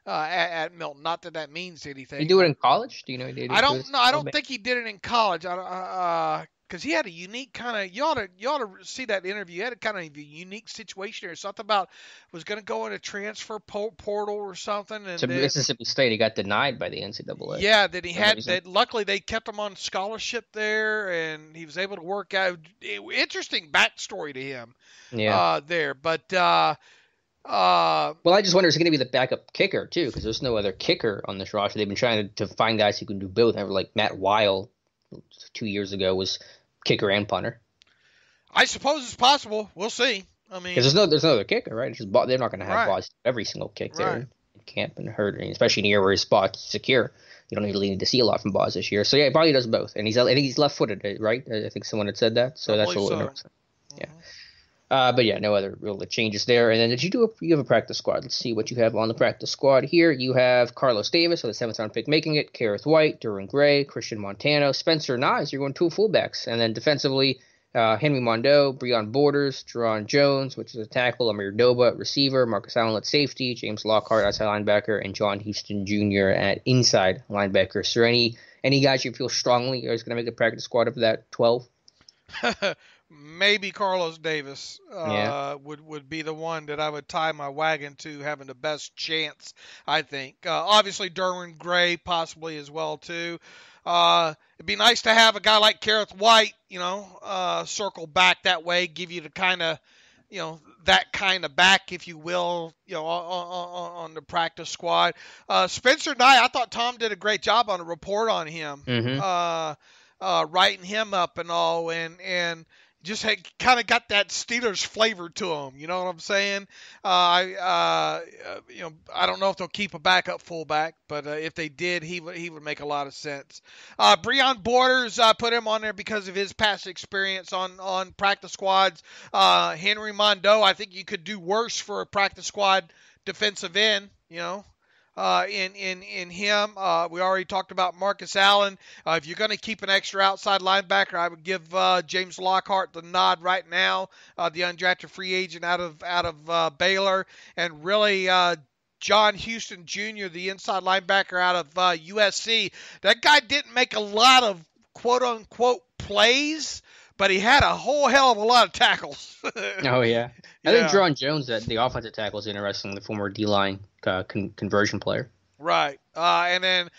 At Milton. Not that that means anything. You do it in college? Do you know he did it? I don't know. I don't think he did it in college. Because he had a unique kind of. You ought to see that interview. He had a kind of a unique situation or something about was going to go in a transfer portal or something. And to Mississippi State, he got denied by the NCAA. Yeah, that he had. That luckily they kept him on scholarship there, and he was able to work out. Interesting backstory to him. Yeah. There, but. Well, I just wonder, is he going to be the backup kicker, too? Because there's no other kicker on this roster. They've been trying to find guys who can do both. Like Matt Weil 2 years ago was kicker and punter. I suppose it's possible. We'll see. I mean, because there's no other kicker, right? It's just, they're not going to have Boz every single kick there in camp and hurt, especially in a year where his spot's secure. You don't really need to see a lot from Boz this year. So, yeah, he probably does both. And he's left-footed, right? I think someone had said that. So that's a little interesting. Yeah. But yeah, no other real changes there. And then you have a practice squad. Let's see what you have on the practice squad here. You have Carlos Davis, so the 7th round pick making it, Kareth White, Duran Gray, Christian Montano, Spencer Nye. You're going 2 fullbacks. And then defensively, Henry Mondeau, Breon Borders, Jerron Jones, which is a tackle, Amir Doba at receiver, Marcus Allen at safety, James Lockhart outside linebacker, and John Houston Jr. at inside linebacker. So any guys you feel strongly are going to make the practice squad of that 12? Maybe Carlos Davis would be the one that I would tie my wagon to having the best chance, I think. Obviously, Derwin Gray possibly as well, too. It'd be nice to have a guy like Kareth White, circle back that way, give you the kind of, that kind of back, if you will, on the practice squad. Spencer Nye, I thought Tom did a great job on a report on him, writing him up and all, and just kind of got that Steelers flavor to him. You know what I'm saying? I don't know if they'll keep a backup fullback, but if they did, he would make a lot of sense. Breon Borders, put him on there because of his past experience on practice squads. Henry Mondeau, I think you could do worse for a practice squad defensive end, in him. We already talked about Marcus Allen. If you're going to keep an extra outside linebacker, I would give James Lockhart the nod right now, the undrafted free agent out of Baylor, and really John Houston Jr., the inside linebacker out of USC. That guy didn't make a lot of quote-unquote plays, but he had a whole hell of a lot of tackles. Oh, yeah. I think Jerron Jones, the offensive tackle, is interesting, the former D-line conversion player. Right. And then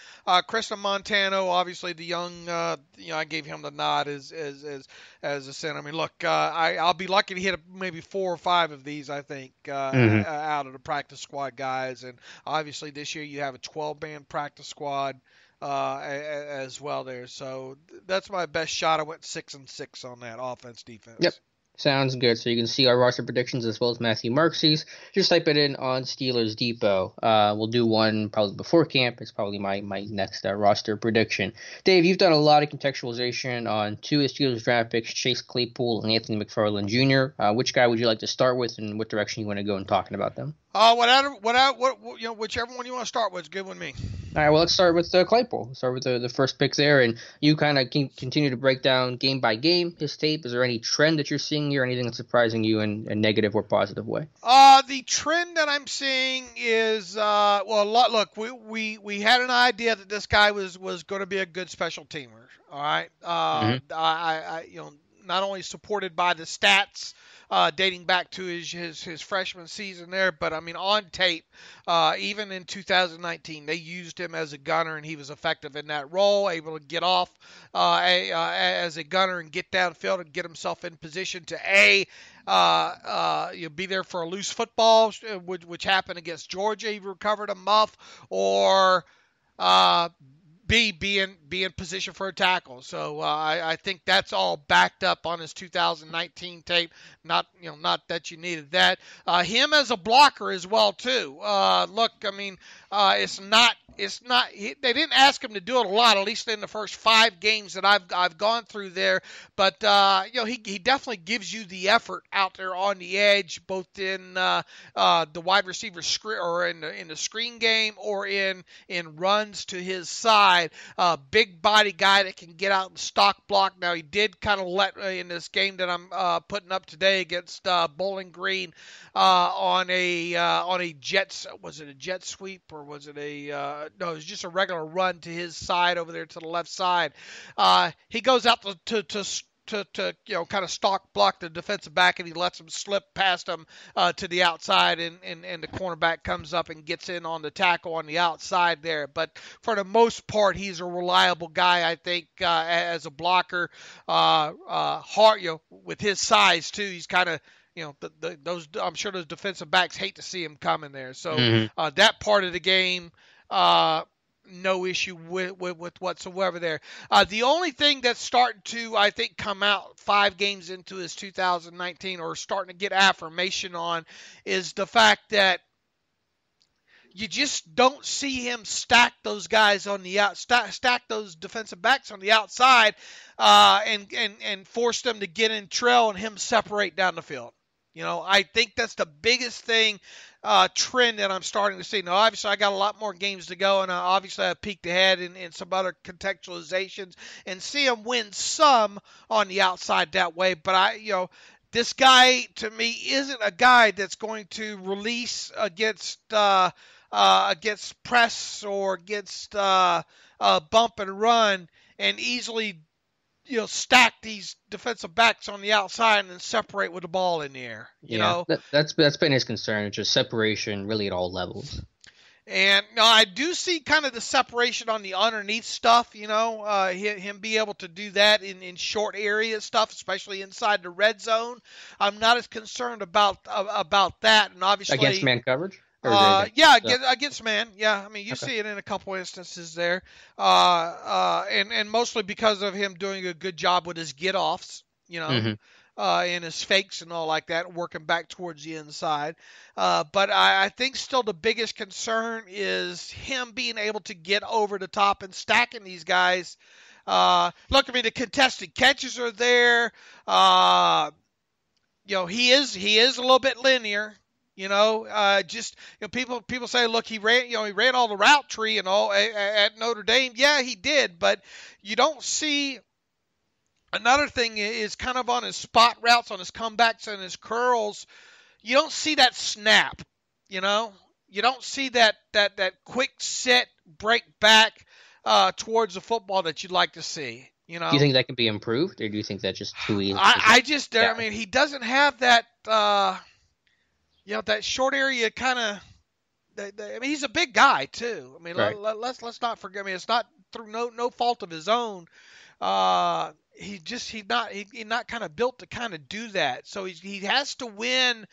Christian Montano, obviously the young, I gave him the nod as a center. I mean, look, I'll be lucky to hit maybe 4 or 5 of these, I think, out of the practice squad guys. And obviously this year you have a 12-man practice squad as well there. So that's my best shot. I went 6-6 on that offense defense. Yep. Sounds good. So you can see our roster predictions as well as Matthew Marksy's. Just type it in on Steelers Depot. We'll do one probably before camp. It's probably my next roster prediction. Dave, you've done a lot of contextualization on 2 of the Steelers draft picks, Chase Claypool and Anthony McFarland Jr. Which guy would you like to start with, and what direction you want to go in talking about them? Whichever one you want to start with is good with me. All right, well, let's start with Claypool. Start with the first pick there, and you kind of continue to break down game by game his tape. Is there any trend that you're seeing here, anything that's surprising you in a negative or positive way? The trend that I'm seeing is, look, we had an idea that this guy was going to be a good special teamer. All right, not only supported by the stats dating back to his freshman season there, but I mean on tape, even in 2019, they used him as a gunner, and he was effective in that role, able to get off as a gunner and get downfield and get himself in position to be there for a loose football, which happened against Georgia. He recovered a muff, or be in position for a tackle. So I think that's all backed up on his 2019 tape. Not that you needed that. Him as a blocker as well too. Look, I mean, it's not. They didn't ask him to do it a lot, at least in the first 5 games that I've gone through there. But he definitely gives you the effort out there on the edge, both in the wide receiver screen, or in the screen game, or in runs to his side. Big body guy that can get out and stock block. Now he did kind of let in this game that I'm putting up today against Bowling Green on a jet. Was it a jet sweep, or was it a no, it was just a regular run to his side over there to the left side. He goes out to kind of stalk block the defensive back, and he lets him slip past him to the outside, and the cornerback comes up and gets in on the tackle on the outside there. But for the most part, he's a reliable guy, I think, as a blocker. Hard, with his size too. He's kind of, those, I'm sure those defensive backs hate to see him coming there. So that part of the game, no issue with whatsoever there. The only thing that's starting to, I think, come out 5 games into his 2019, or starting to get affirmation on, is the fact that you just don't see him stack those guys on the stack those defensive backs on the outside, and force them to get in trail and him separate down the field. I think that's the biggest thing, trend that I'm starting to see. Now, obviously, I got a lot more games to go, and obviously I peeked ahead in some other contextualizations and see him win some on the outside that way. But this guy, to me, isn't a guy that's going to release against press, or against bump and run, and easily stack these defensive backs on the outside and then separate with the ball in the air. That's been his concern, just separation really at all levels. And I do see kind of the separation on the underneath stuff, him be able to do that in short area stuff, especially inside the red zone. I'm not as concerned about that. And obviously against man coverage. Against man. Yeah, I mean, you see it in a couple instances there, and mostly because of him doing a good job with his get-offs, and his fakes and all like that, working back towards the inside. But I think still the biggest concern is him being able to get over the top and stacking these guys. Look, I mean, the contested catches are there. He is a little bit linear. People say, look, he ran all the route tree and all at Notre Dame. Yeah, he did, but you don't see. Another thing is kind of on his spot routes, on his comebacks and his curls, you don't see that snap. You don't see that quick set break back towards the football that you'd like to see. Do you think that can be improved, or do you think that's just too easy? I mean, he doesn't have that. That short area kind of. I mean, he's a big guy too. I mean, right. Let's not forget. I mean, it's not through no fault of his own. He's not kind of built to kind of do that. So he has to win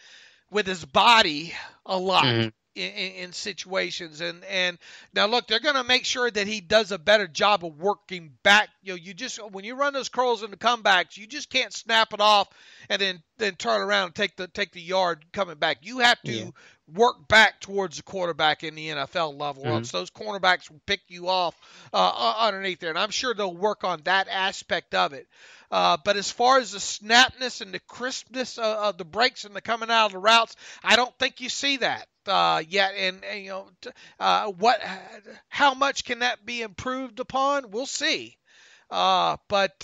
with his body a lot in situations. And now look, they're going to make sure that he does a better job of working back. When you run those curls and the comebacks, you just can't snap it off and then turn around and take the yard coming back. You have to work back towards the quarterback in the NFL level. Mm-hmm. So those cornerbacks will pick you off underneath there. And I'm sure they'll work on that aspect of it. But as far as the snapness and the crispness of the breaks and the coming out of the routes, I don't think you see that yet. And how much can that be improved upon? We'll see. But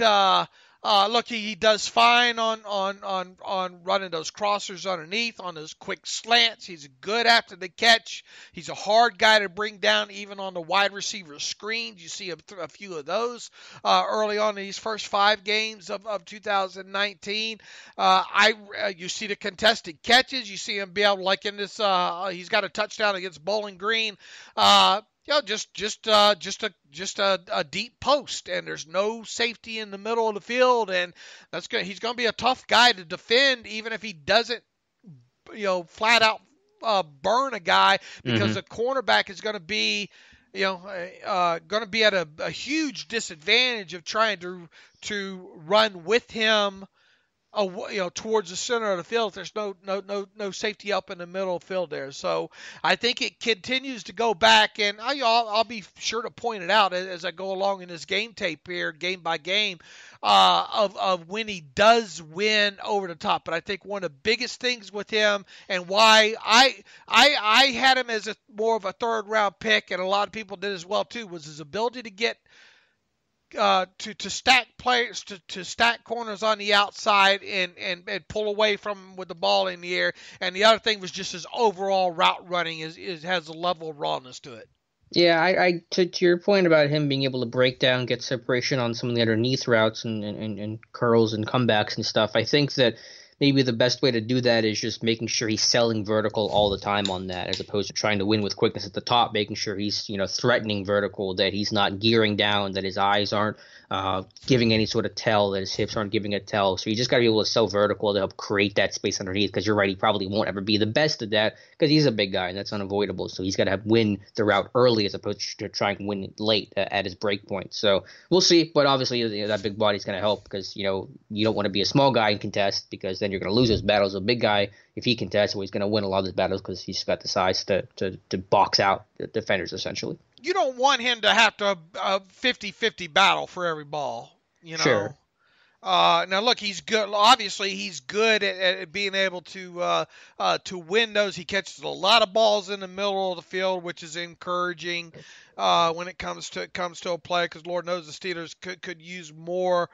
Look, he does fine on running those crossers underneath, on those quick slants. He's good after the catch. He's a hard guy to bring down, even on the wide receiver screens. You see a few of those early on in these first 5 games of 2019. You see the contested catches. You see him be able, like in this, he's got a touchdown against Bowling Green. Just a deep post, and there's no safety in the middle of the field, and that's good. He's going to be a tough guy to defend, even if he doesn't, flat out burn a guy, because the cornerback is going to be, going to be at a huge disadvantage of trying to run with him. Towards the center of the field. There's no safety up in the middle of the field there. So I think it continues to go back, and I'll be sure to point it out as I go along in this game tape here, game by game, of when he does win over the top. But I think one of the biggest things with him, and why I had him as more of a 3rd round pick, and a lot of people did as well too, was his ability to get to stack players, to stack corners on the outside and pull away from with the ball in the air. And the other thing was just his overall route running has a level of rawness to it. Yeah, I to your point about him being able to break down, get separation on some of the underneath routes and curls and comebacks and stuff, I think that maybe the best way to do that is just making sure he's selling vertical all the time on that, as opposed to trying to win with quickness at the top, making sure he's, threatening vertical, that he's not gearing down, that his eyes aren't giving any sort of tell, that his hips aren't giving a tell. So you just got to be able to sell vertical to help create that space underneath, because you're right, he probably won't ever be the best at that because he's a big guy and that's unavoidable. So he's got to win the route early as opposed to trying to win it late at his break point. So we'll see, but obviously that big body's going to help, because, you don't want to be a small guy and contest, because then you're going to lose those battles. A big guy, if he contests, well, he's going to win a lot of those battles because he's got the size to box out the defenders, essentially. You don't want him to have to 50-50 battle for every ball, Sure. Now look, he's good. Obviously, he's good at being able to win those. He catches a lot of balls in the middle of the field, which is encouraging when it comes to a play, because Lord knows the Steelers could use more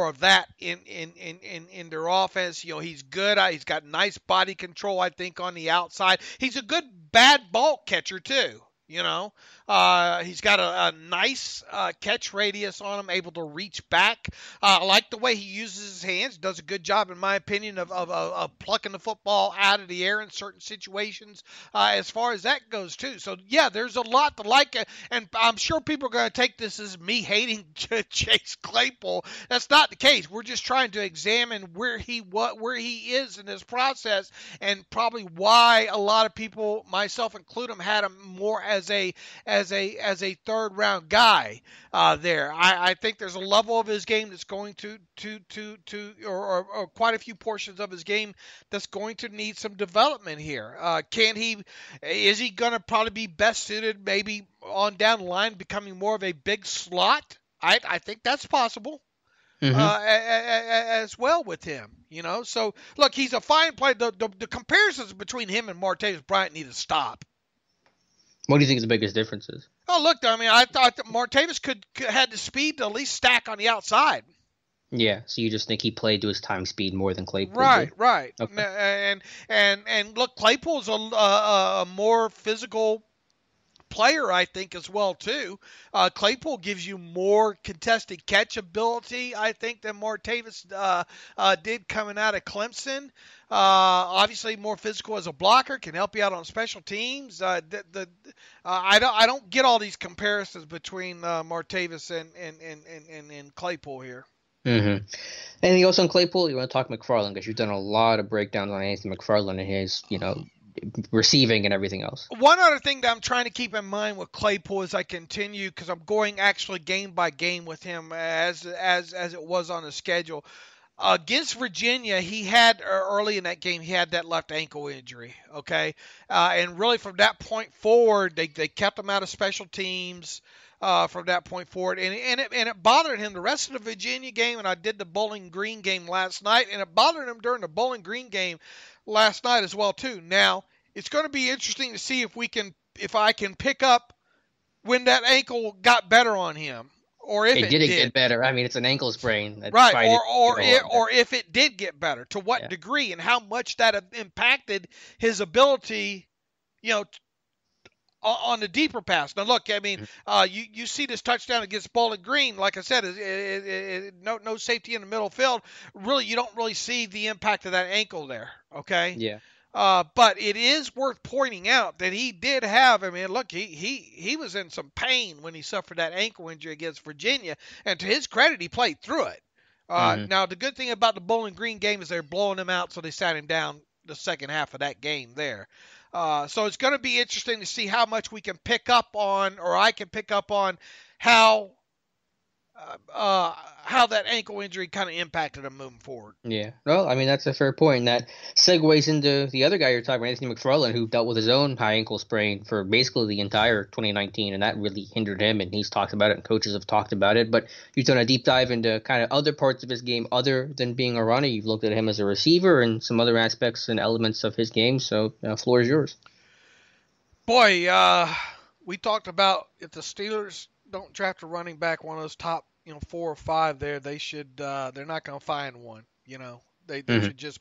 of that in their offense. He's good. He's got nice body control, I think, on the outside. He's a good bad ball catcher too. He's got a nice catch radius on him, able to reach back. I like the way he uses his hands. Does a good job, in my opinion, of plucking the football out of the air in certain situations, as far as that goes too. So yeah, there's a lot to like, and I'm sure people are going to take this as me hating Chase Claypool. That's not the case. We're just trying to examine where he is in this process, and probably why a lot of people, myself included, had him more as a 3rd round guy there. I think there's a level of his game that's going to or quite a few portions of his game that's going to need some development here. Is he going to probably be best suited maybe on down the line, becoming more of a big slot? I think that's possible. As well with him, So look, he's a fine player. The comparisons between him and Martavis Bryant need to stop. What do you think the biggest difference is? Oh, look, I thought that Martavis had the speed to at least stack on the outside. Yeah, so you just think he played to his time speed more than Claypool Right, did? right. Okay. And look, Claypool's a more physical player, I think, as well too. Claypool gives you more contested catch ability, I think, than Martavis did coming out of Clemson. Obviously, more physical as a blocker, can help you out on special teams. I don't get all these comparisons between Martavis and Claypool here. Mm-hmm. Anything else on Claypool? You want to talk McFarland, because you've done a lot of breakdowns on Anthony McFarland and his, receiving and everything else. One other thing that I'm trying to keep in mind with Claypool as I continue, because I'm going actually game by game with him as it was on the schedule. Against Virginia, he had early in that game, he had that left ankle injury. Okay, and really from that point forward, they kept him out of special teams. From that point forward, and it bothered him the rest of the Virginia game, and I did the Bowling Green game last night, and it bothered him during the Bowling Green game last night as well too. Now it's going to be interesting to see if I can pick up when that ankle got better on him, or if It it didn't did get better. I mean, it's an ankle sprain. That's right, probably or if it did get better, to what degree and how much that impacted his ability, you know, on the deeper pass. Now, look, I mean, you see this touchdown against Bowling Green. Like I said, no safety in the middle field. Really, you don't really see the impact of that ankle there. Okay. Yeah. But it is worth pointing out that he did have. I mean, look, he was in some pain when he suffered that ankle injury against Virginia, and to his credit, he played through it. Now, the good thing about the Bowling Green game is they're blowing him out, so they sat him down the second half of that game there. So it's going to be interesting to see how much we can pick up on, or I can pick up on how that ankle injury kind of impacted him moving forward. Yeah. Well, I mean, that's a fair point. That segues into the other guy you're talking about, Anthony McFarland, who dealt with his own high ankle sprain for basically the entire 2019, and that really hindered him, and he's talked about it, and coaches have talked about it. But you've done a deep dive into kind of other parts of his game other than being a runner. You've looked at him as a receiver and some other aspects and elements of his game, so floor is yours. Boy, we talked about if the Steelers don't draft a running back, one of those top 4 or 5 there, they should they're not going to find one. They should just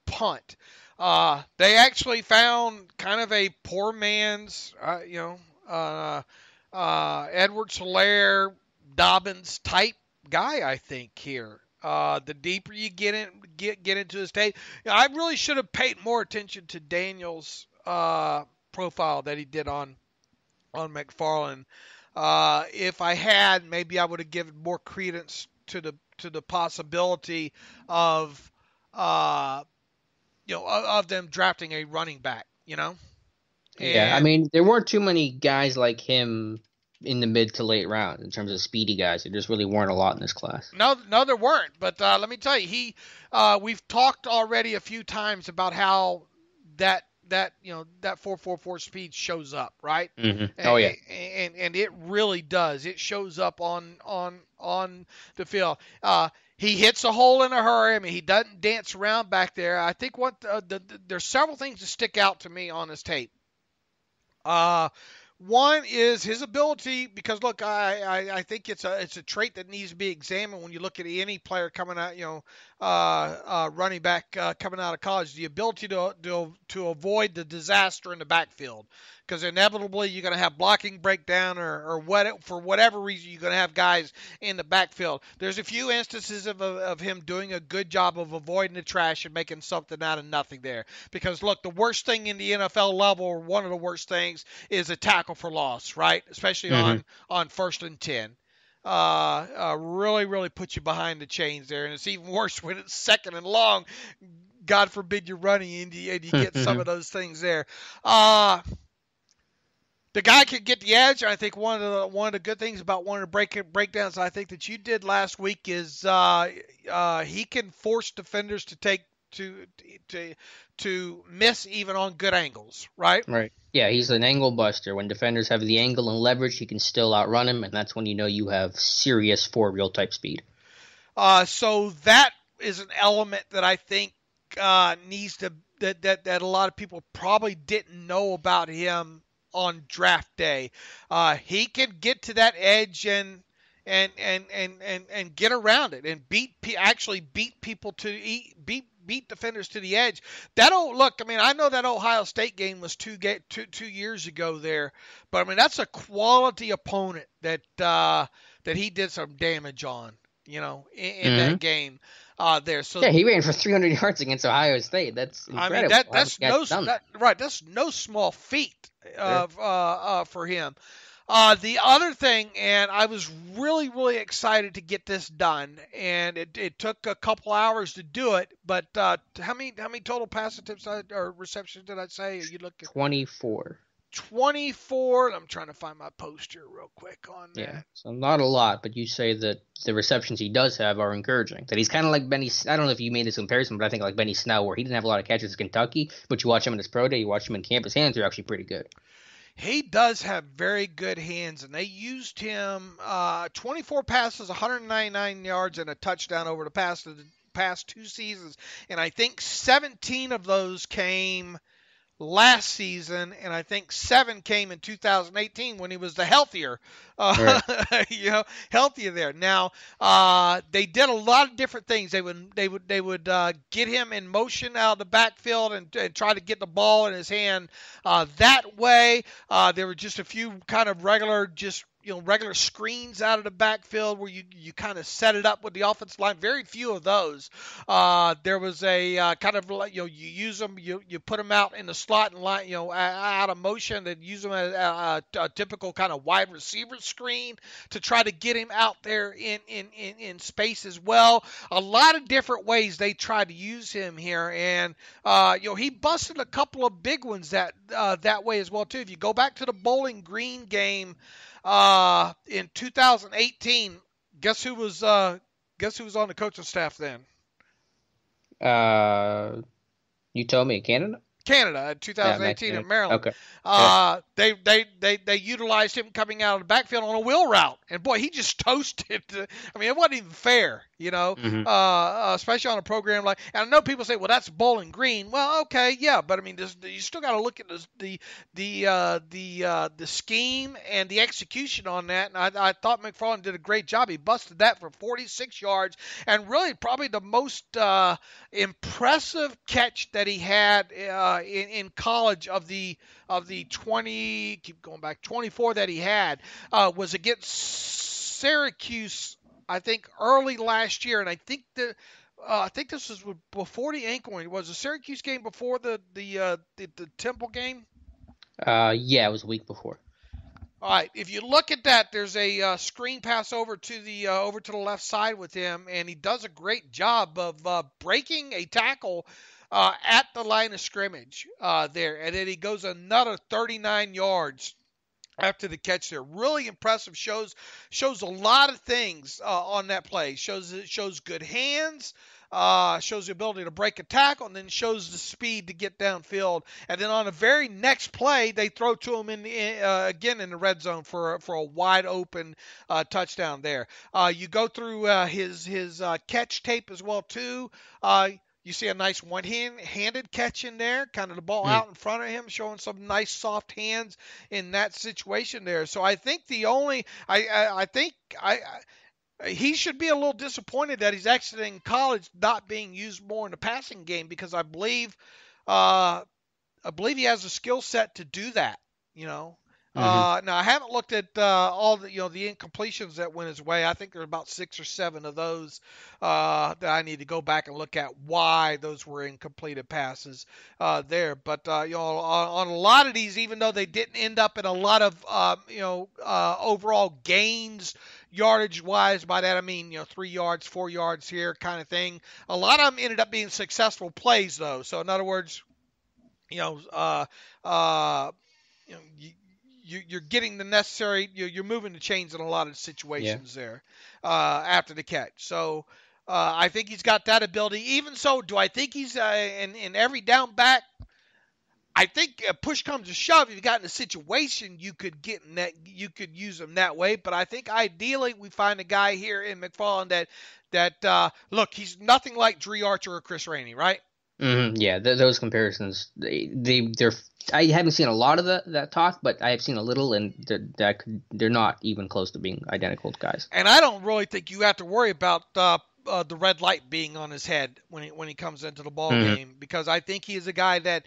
punt. They actually found kind of a poor man's Edwards-Helaire, Dobbins type guy, I think here. The deeper you get into his tape, I really should have paid more attention to Daniel's profile that he did on McFarland. If I had, maybe I would have given more credence to the possibility of them drafting a running back. Yeah, I mean, there weren't too many guys like him in the mid to late round in terms of speedy guys. There just really weren't a lot in this class. No, there weren't. But let me tell you, we've talked already a few times about how that 4.44 speed shows up, right? Mm-hmm. And it really does. It shows up on the field. He hits a hole in a hurry. I mean, he doesn't dance around back there. I think there's several things that stick out to me on this tape. One is his ability, because look, I think it's a trait that needs to be examined when you look at any player coming out, running back coming out of college, the ability to avoid the disaster in the backfield, because inevitably you're going to have blocking breakdown or for whatever reason you're going to have guys in the backfield. There's a few instances of him doing a good job of avoiding the trash and making something out of nothing there. Because look, the worst thing in the NFL level, or one of the worst things, is a tackle for loss, right? Especially on 1st and 10. Really, really put you behind the chains there. And it's even worse when it's 2nd and long. God forbid you're running and you get some of those things there. The guy can get the edge. I think one of the good things about one of the breakdowns I think that you did last week is he can force defenders to take to miss even on good angles, right? Right. Yeah, he's an angle buster. When defenders have the angle and leverage, he can still outrun him, and that's when you have serious for-real type speed. So that is an element that I think needs to that a lot of people probably didn't know about him on draft day. He can get to that edge and get around it and beat people beat defenders to the edge. I know that Ohio State game was two years ago there, but I mean that's a quality opponent that he did some damage on, in that game there. So yeah, he ran for 300 yards against Ohio State. That's incredible. I mean that's no small feat for him. The other thing, and I was really, really excited to get this done, and it took a couple hours to do it. But how many total pass attempts or receptions did I say? You look at 24. 24. I'm trying to find my post here real quick on that. Yeah, so not a lot, but you say that the receptions he does have are encouraging. That he's kind of like Benny. I don't know if you made this comparison, but I think like Benny Snell, where he didn't have a lot of catches in Kentucky, but you watch him in his pro day, you watch him in camp, his hands are actually pretty good. He does have very good hands, and they used him 24 passes, 199 yards, and a touchdown over the past 2 seasons. And I think 17 of those came last season, and I think 7 came in 2018 when he was the healthier, Right. healthier there. Now, they did a lot of different things. They would get him in motion out of the backfield and try to get the ball in his hand that way. There were just a few kind of regular screens out of the backfield where you kind of set it up with the offensive line. Very few of those. There was a kind of you use them, you put them out in the slot and line, out of motion, and use them as a typical kind of wide receiver screen to try to get him out there in space as well. A lot of different ways they tried to use him here, and he busted a couple of big ones that way as well too. If you go back to the Bowling Green game in 2018, guess who was on the coaching staff then? You told me Canada, 2018 in Maryland. Okay. They utilized him coming out of the backfield on a wheel route, and boy, he just toasted. I mean, it wasn't even fair, especially on a program like. And I know people say, "Well, that's Bowling Green." Well, okay, yeah, but I mean, you still got to look at the scheme and the execution on that. And I thought McFarland did a great job. He busted that for 46 yards, and really probably the most impressive catch that he had in college of the 24 that he had was against Syracuse, I think early last year, and I think this was before the ankle injury. Was the Syracuse game before the Temple game? Yeah, it was a week before. All right. If you look at that, there's a screen pass over to the left side with him, and he does a great job of breaking a tackle at the line of scrimmage there, and then he goes another 39 yards after the catch there. Really impressive. Shows a lot of things on that play. Shows good hands. Shows the ability to break a tackle, and then shows the speed to get downfield. And then on the very next play, they throw to him again in the red zone for a wide open touchdown there. You go through his catch tape as well too. You see a nice one-handed catch in there, kind of the ball out in front of him, showing some nice soft hands in that situation there. So I think he should be a little disappointed that he's exiting college not being used more in the passing game, because I believe he has a skill set to do that. Now I haven't looked at all the incompletions that went his way. I think there are about 6 or 7 of those that I need to go back and look at why those were incompleted passes there. But on a lot of these, even though they didn't end up in a lot of overall gains yardage wise, by that I mean 3 yards, 4 yards here kind of thing. A lot of them ended up being successful plays though. So in other words, you're getting the necessary, you're moving the chains in a lot of situations there after the catch. So I think he's got that ability. Even so, do I think he's in every down back? I think push comes to shove. If you got in a situation, you could use him that way. But I think ideally we find a guy here in McFarland that look, he's nothing like Dree Archer or Chris Rainey, right? Mm-hmm. Yeah, those comparisons, they're. I haven't seen a lot of that talk, but I have seen a little, and they're not even close to being identical guys. And I don't really think you have to worry about the red light being on his head when he comes into the ball game, because I think he is a guy that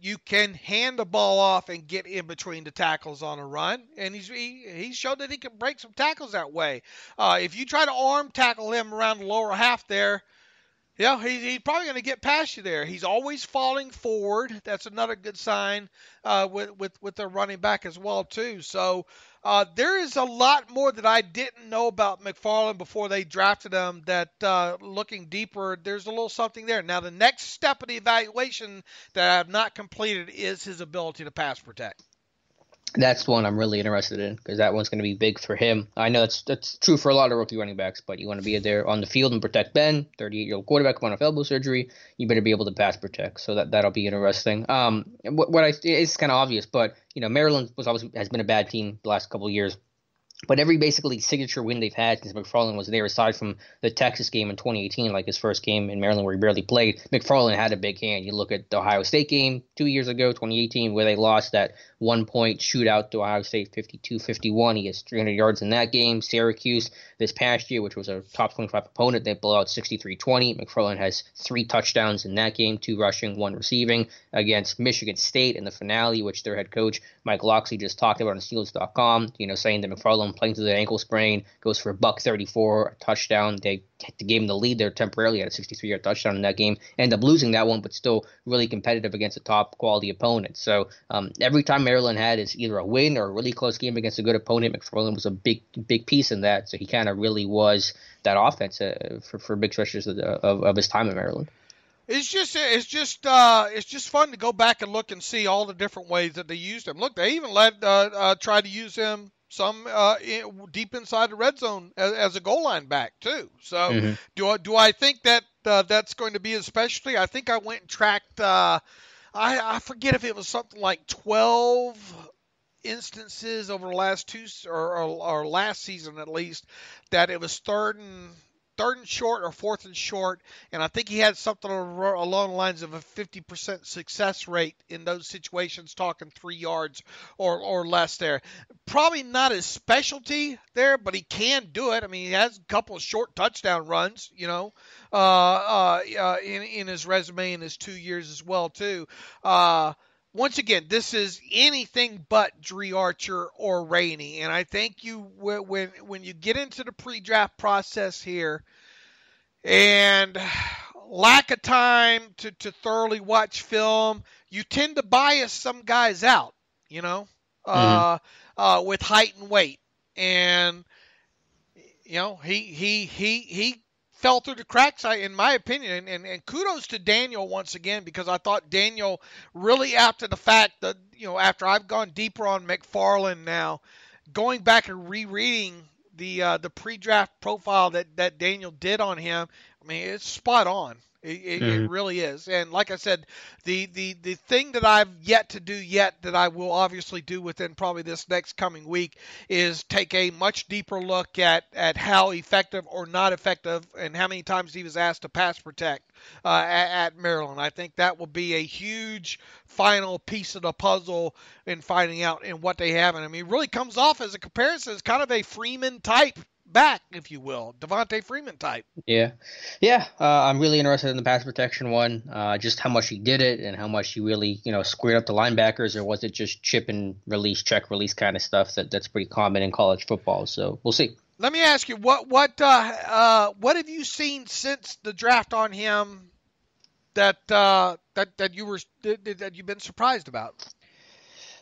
you can hand the ball off and get in between the tackles on a run, and he showed that he can break some tackles that way. If you try to arm tackle him around the lower half there, he's probably going to get past you there. He's always falling forward. That's another good sign with the running back as well too. So there is a lot more that I didn't know about McFarland before they drafted him, that looking deeper, there's a little something there. Now the next step of the evaluation that I have not completed is his ability to pass protect. That's one I'm really interested in, because that one's going to be big for him. I know that's true for a lot of rookie running backs, but you want to be there on the field and protect Ben, 38-year-old quarterback coming off elbow surgery. You better be able to pass protect, so that'll be interesting. It's kind of obvious, but Maryland has been a bad team the last couple of years. But every basically signature win they've had since McFarland was there, aside from the Texas game in 2018, like his first game in Maryland where he barely played, McFarland had a big hand. You look at the Ohio State game 2 years ago, 2018, where they lost that 1-point shootout to Ohio State 52-51. He has 300 yards in that game. Syracuse this past year, which was a top 25 opponent, they blow out 63-20. McFarland has 3 touchdowns in that game, 2 rushing, 1 receiving, against Michigan State in the finale, which their head coach Mike Locksley just talked about on Steelers.com, saying that McFarland playing through the ankle sprain, goes for $134, a touchdown. They gave him the lead there temporarily, had a 63-yard touchdown in that game. Ended up losing that one, but still really competitive against a top-quality opponent. So every time Maryland had is either a win or a really close game against a good opponent, McFarland was a big piece in that. So he kind of really was that offense for big stretches of his time in Maryland. It's just fun to go back and look and see all the different ways that they used him. Look, they even tried to use him some deep inside the red zone as a goal line back too. So do I think that that's going to be a specialty? I think I went and tracked. I forget if it was something like 12 instances over the last 2 or last season at least that it was third and short or fourth and short, and I think he had something along the lines of a 50% success rate in those situations, talking 3 yards or less there. Probably not his specialty there, but he can do it. I mean, he has a couple of short touchdown runs, in his resume in his 2 years as well, too. Once again, this is anything but Dree Archer or Rainey, and I think when you get into the pre-draft process here, and lack of time to thoroughly watch film, you tend to bias some guys out, with height and weight, and he fell through the cracks, in my opinion, and kudos to Daniel once again, because I thought Daniel really, after the fact that, after I've gone deeper on McFarland now, going back and rereading the pre-draft profile that Daniel did on him, I mean, it's spot on. It really is. And like I said, the thing that I've yet to do that I will obviously do within probably this next coming week is take a much deeper look at how effective or not effective and how many times he was asked to pass protect at Maryland. I think that will be a huge final piece of the puzzle in finding out in what they have. And I mean, it really comes off as a comparison as kind of a Freeman type back, if you will, Devontae Freeman type. Yeah. I'm really interested in the pass protection one, just how much he did it and how much he really, squared up the linebackers, or was it just chip and release, check release kind of stuff that's pretty common in college football. So we'll see. Let me ask you, what have you seen since the draft on him that you've been surprised about?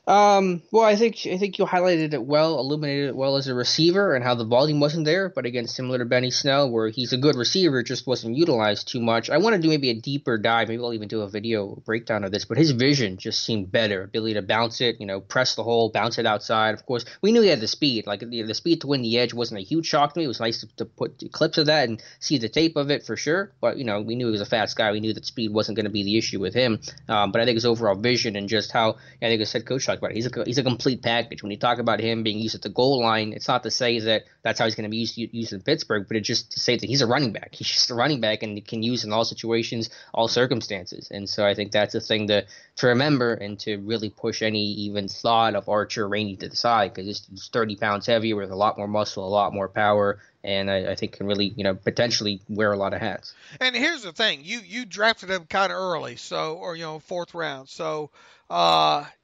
Well, I think you highlighted it well, illuminated it well as a receiver and how the volume wasn't there. But again, similar to Benny Snell, where he's a good receiver, just wasn't utilized too much. I want to do maybe a deeper dive. Maybe I'll even do a video breakdown of this. But his vision just seemed better. Ability to bounce it, press the hole, bounce it outside. Of course, we knew he had the speed. Like the speed to win the edge wasn't a huge shock to me. It was nice to put clips of that and see the tape of it for sure. But, we knew he was a fast guy. We knew that speed wasn't going to be the issue with him. But I think his overall vision and just how, I think as head coach talked about it, he's a complete package. When you talk about him being used at the goal line, it's not to say that that's how he's going to be used in Pittsburgh, but it's just to say that he's a running back. He's just a running back and can use in all situations, all circumstances. And so I think that's a thing to remember and to really push any even thought of Archer Rainey to the side, because he's 30 pounds heavier with a lot more muscle, a lot more power, and I think can really, potentially wear a lot of hats. And here's the thing. You drafted him kind of early, or 4th round. So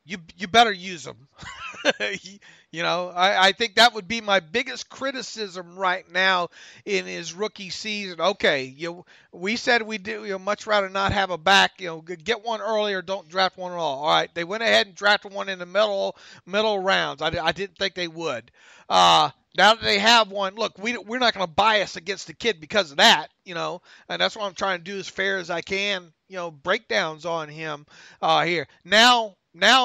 you better use them. I think that would be my biggest criticism right now in his rookie season. Okay, we said we do much rather not have a back. Get one early or don't draft one at all. All right, they went ahead and drafted one in the middle rounds. I didn't think they would. Now that they have one, look, we're not going to bias against the kid because of that, and that's what I'm trying to do as fair as I can, breakdowns on him here. Now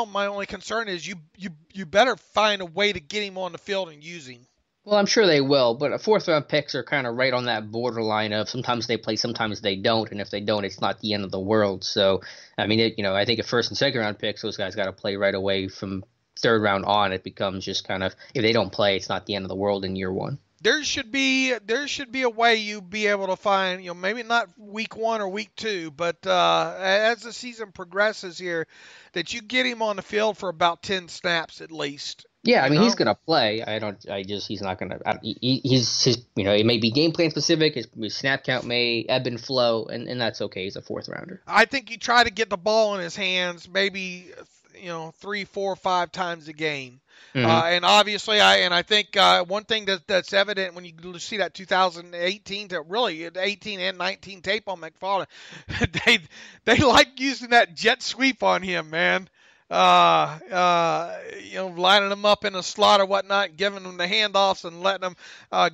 my only concern is you better find a way to get him on the field and use him. Well, I'm sure they will, but 4th-round picks are kind of right on that borderline of sometimes they play, sometimes they don't, and if they don't, it's not the end of the world. So, I mean, I think at 1st and 2nd-round picks, those guys got to play right away from third round on, it becomes just kind of, if they don't play, it's not the end of the world in year one. There should be a way you be able to find, maybe not week 1 or week 2, but as the season progresses here, that you get him on the field for about 10 snaps at least. Yeah, I mean, he's going to play. He's not going to, it may be game plan specific. His snap count may ebb and flow, and that's okay. He's a fourth rounder. I think you try to get the ball in his hands maybe, 3, 4, 5 times a game. Mm-hmm. And obviously, I think one thing that's evident when you see that 2018 to really 18 and 19 tape on McFarland, they like using that jet sweep on him, man. Lining them up in a slot or whatnot, giving them the handoffs and letting them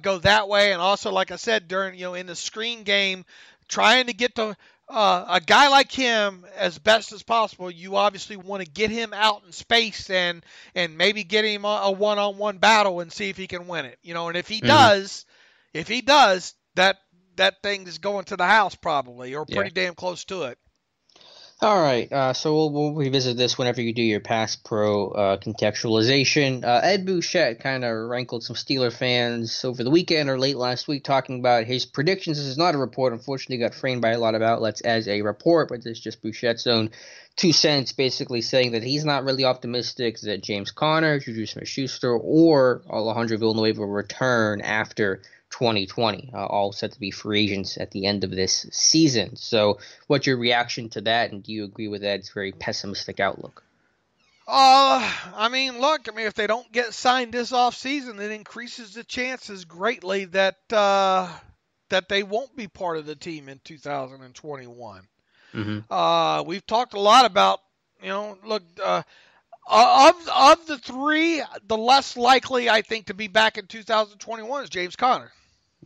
go that way. And also, like I said, during in the screen game, trying to get to a guy like him as best as possible. You obviously want to get him out in space and maybe get him a one-on-one battle and see if he can win it. And if he does, that thing is going to the house probably, or pretty damn close to it. All right, so we'll revisit this whenever you do your pass pro contextualization. Ed Boucher kind of rankled some Steeler fans over the weekend or late last week talking about his predictions. This is not a report. Unfortunately, got framed by a lot of outlets as a report, but this is just Boucher's own 2 cents, basically saying that he's not really optimistic that James Conner, Juju Smith-Schuster, or Alejandro Villanueva will return after 2020, all set to be free agents at the end of this season. So what's your reaction to that, and do you agree with Ed's very pessimistic outlook? If they don't get signed this offseason, it increases the chances greatly that they won't be part of the team in 2021. Mm-hmm. We've talked a lot about, of the 3, the less likely, I think, to be back in 2021 is James Conner.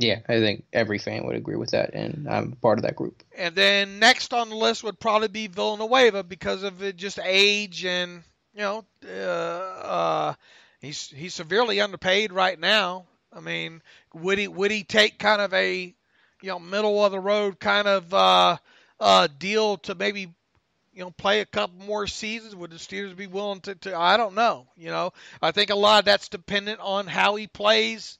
Yeah, I think every fan would agree with that, and I'm part of that group. And then next on the list would probably be Villanueva because of just age and, he's severely underpaid right now. I mean, would he take kind of a, middle of the road kind of deal to maybe, play a couple more seasons? Would the Steelers be willing to I don't know. I think a lot of that's dependent on how he plays,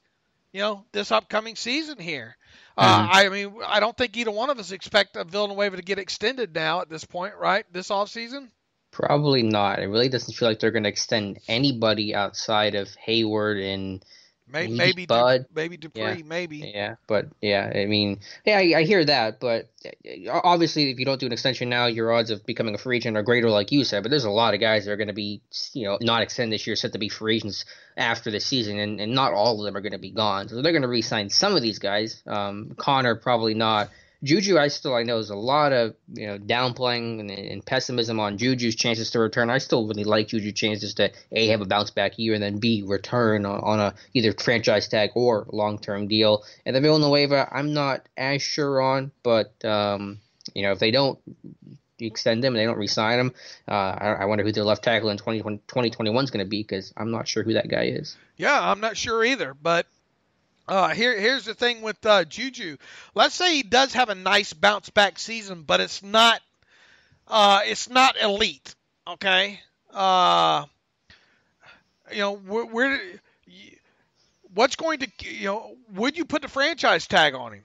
this upcoming season here. I don't think either one of us expect Villanueva to get extended now at this point, right? This offseason? Probably not. It really doesn't feel like they're going to extend anybody outside of Hayward and maybe Bud. Maybe Dupree, maybe. Yeah, but I hear that, but obviously if you don't do an extension now, your odds of becoming a free agent are greater, like you said, but there's a lot of guys that are going to be, not extended this year, set to be free agents after the season, and not all of them are going to be gone. So they're going to re-sign some of these guys. Connor, probably not. Juju, I know there's a lot of downplaying and pessimism on Juju's chances to return. I still really like Juju's chances to A, have a bounce back year, and then B, return on a either franchise tag or long-term deal. And the Villanueva, I'm not as sure on, but if they don't extend him and they don't re-sign him, I wonder who their left tackle in 2021 is going to be, because I'm not sure who that guy is. Yeah, I'm not sure either, but here's the thing with Juju. Let's say he does have a nice bounce back season, but it's not elite. Okay. What's going to would you put the franchise tag on him?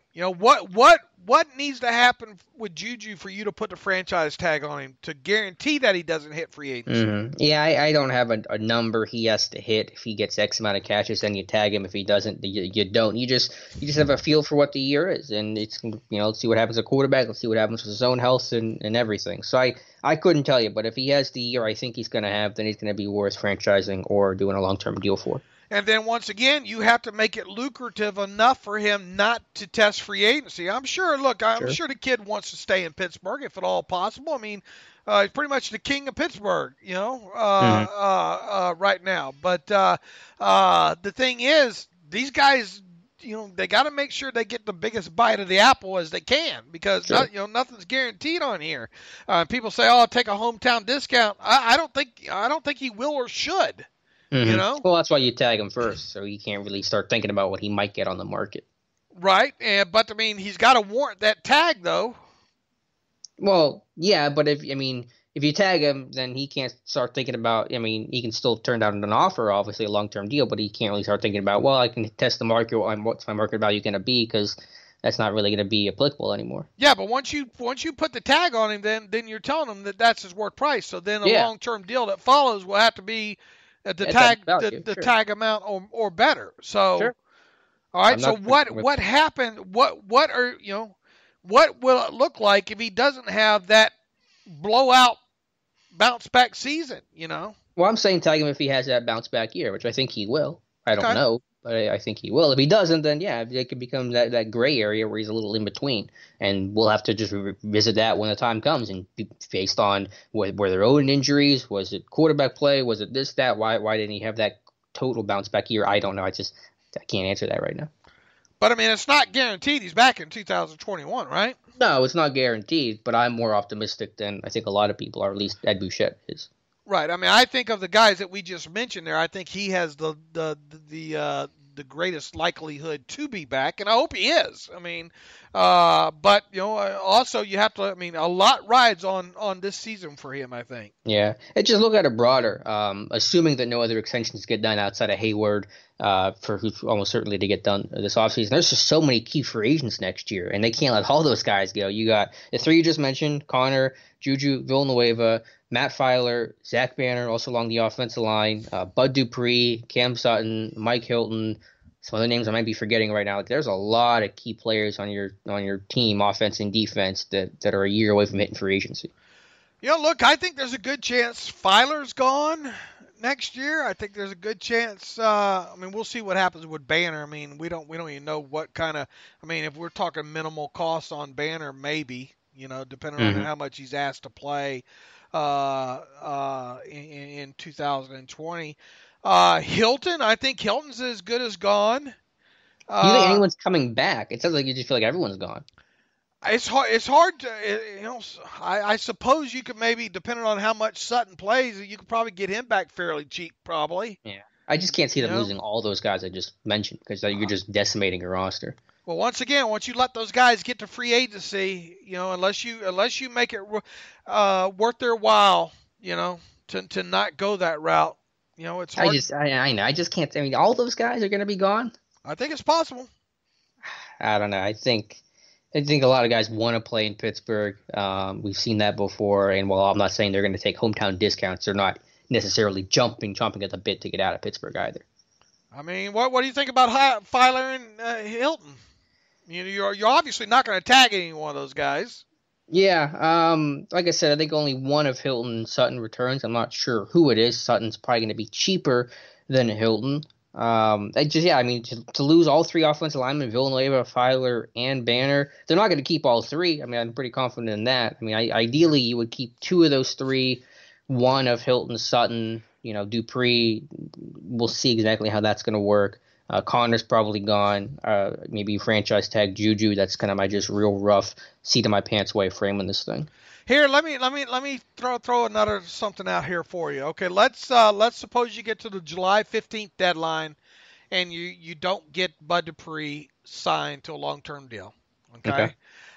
What needs to happen with Juju for you to put the franchise tag on him to guarantee that he doesn't hit free agency? Mm-hmm. Yeah, I don't have a number he has to hit. If he gets X amount of catches, then you tag him. If he doesn't, you don't. You just have a feel for what the year is, and it's let's see what happens at quarterback. Let's see what happens with his own health and everything. So I couldn't tell you, but if he has the year I think he's going to have, then he's going to be worth franchising or doing a long-term deal for. And then once again, you have to make it lucrative enough for him not to test free agency. I'm sure the kid wants to stay in Pittsburgh if at all possible. I mean, he's pretty much the king of Pittsburgh, right now. But the thing is, these guys, they got to make sure they get the biggest bite of the apple as they can, because nothing's guaranteed on here. People say, "Oh, I'll take a hometown discount." I don't think he will or should. Mm-hmm. Well, that's why you tag him first, so he can't really start thinking about what he might get on the market. Right, but he's got to warrant that tag, though. Well, yeah, but if if you tag him, then he can't start thinking about. I mean, he can still turn down an offer, obviously a long-term deal, but he can't really start thinking about. Well, I can test the market on what's my market value going to be, because that's not really going to be applicable anymore. Yeah, but once you put the tag on him, then you're telling him that that's his worth price. So then a long-term deal that follows will have to be the tag amount or better. So, sure. All right. So what happened? What will it look like if he doesn't have that blowout bounce back season? Well, I'm saying tag him if he has that bounce back year, which I think he will. I don't know, but I think he will. If he doesn't, then it could become that gray area where he's a little in between, and we'll have to just revisit that when the time comes, and based on were there own injuries, was it quarterback play, was it this, that, why didn't he have that total bounce back year? I don't know. I can't answer that right now. But I mean, it's not guaranteed he's back in 2021, right? No, it's not guaranteed, but I'm more optimistic than I think a lot of people are, at least Ed Boucher is. Right. I mean, I think of the guys that we just mentioned there, I think he has the greatest likelihood to be back, and I hope he is. I mean, but also you have to. I mean, a lot rides on this season for him, I think. Yeah, and just look at it broader. Assuming that no other extensions get done outside of Hayward, for who's almost certainly to get done this offseason. There's just so many key free agents next year, and they can't let all those guys go. You got the three you just mentioned: Connor, Juju, Villanueva, Matt Filer, Zach Banner, also along the offensive line, Bud Dupree, Cam Sutton, Mike Hilton. Some other names I might be forgetting right now. There's a lot of key players on your team, offense and defense, that are a year away from hitting free agency. Look, I think there's a good chance Filer's gone next year. I think there's a good chance. I mean, we'll see what happens with Banner. I mean, we don't even know what kind of. I mean, if we're talking minimal costs on Banner, maybe depending on how much he's asked to play in 2020. Hilton, I think Hilton's as good as gone. Do you think anyone's coming back? It sounds like you just feel like everyone's gone. It's hard to, I suppose you could maybe, depending on how much Sutton plays, you could probably get him back fairly cheap, probably. Yeah. I just can't see them losing all those guys I just mentioned, because you're just decimating your roster. Well, once you let those guys get to free agency, unless you make it worth their while, to not go that route, it's hard. I know. I just can't. I mean, all those guys are going to be gone. I think it's possible. I don't know. I think a lot of guys want to play in Pittsburgh. We've seen that before, and while I'm not saying they're going to take hometown discounts, they're not necessarily chomping at the bit to get out of Pittsburgh either. I mean, what do you think about Filer and Hilton? You're obviously not going to tag any one of those guys. Yeah, like I said, I think only one of Hilton and Sutton returns. I'm not sure who it is. Sutton's probably going to be cheaper than Hilton. To lose all three offensive linemen, Villanueva, Filer, and Banner, they're not going to keep all three. I mean, I'm pretty confident in that. I mean, ideally, you would keep two of those three, one of Hilton, Sutton, Dupree. We'll see exactly how that's going to work. Connor's probably gone. Maybe franchise tag Juju. That's kind of my just real rough seat of my pants way of framing this thing. Here, let me throw another something out here for you. Okay, let's suppose you get to the July 15th deadline, and you don't get Bud Dupree signed to a long-term deal. Okay.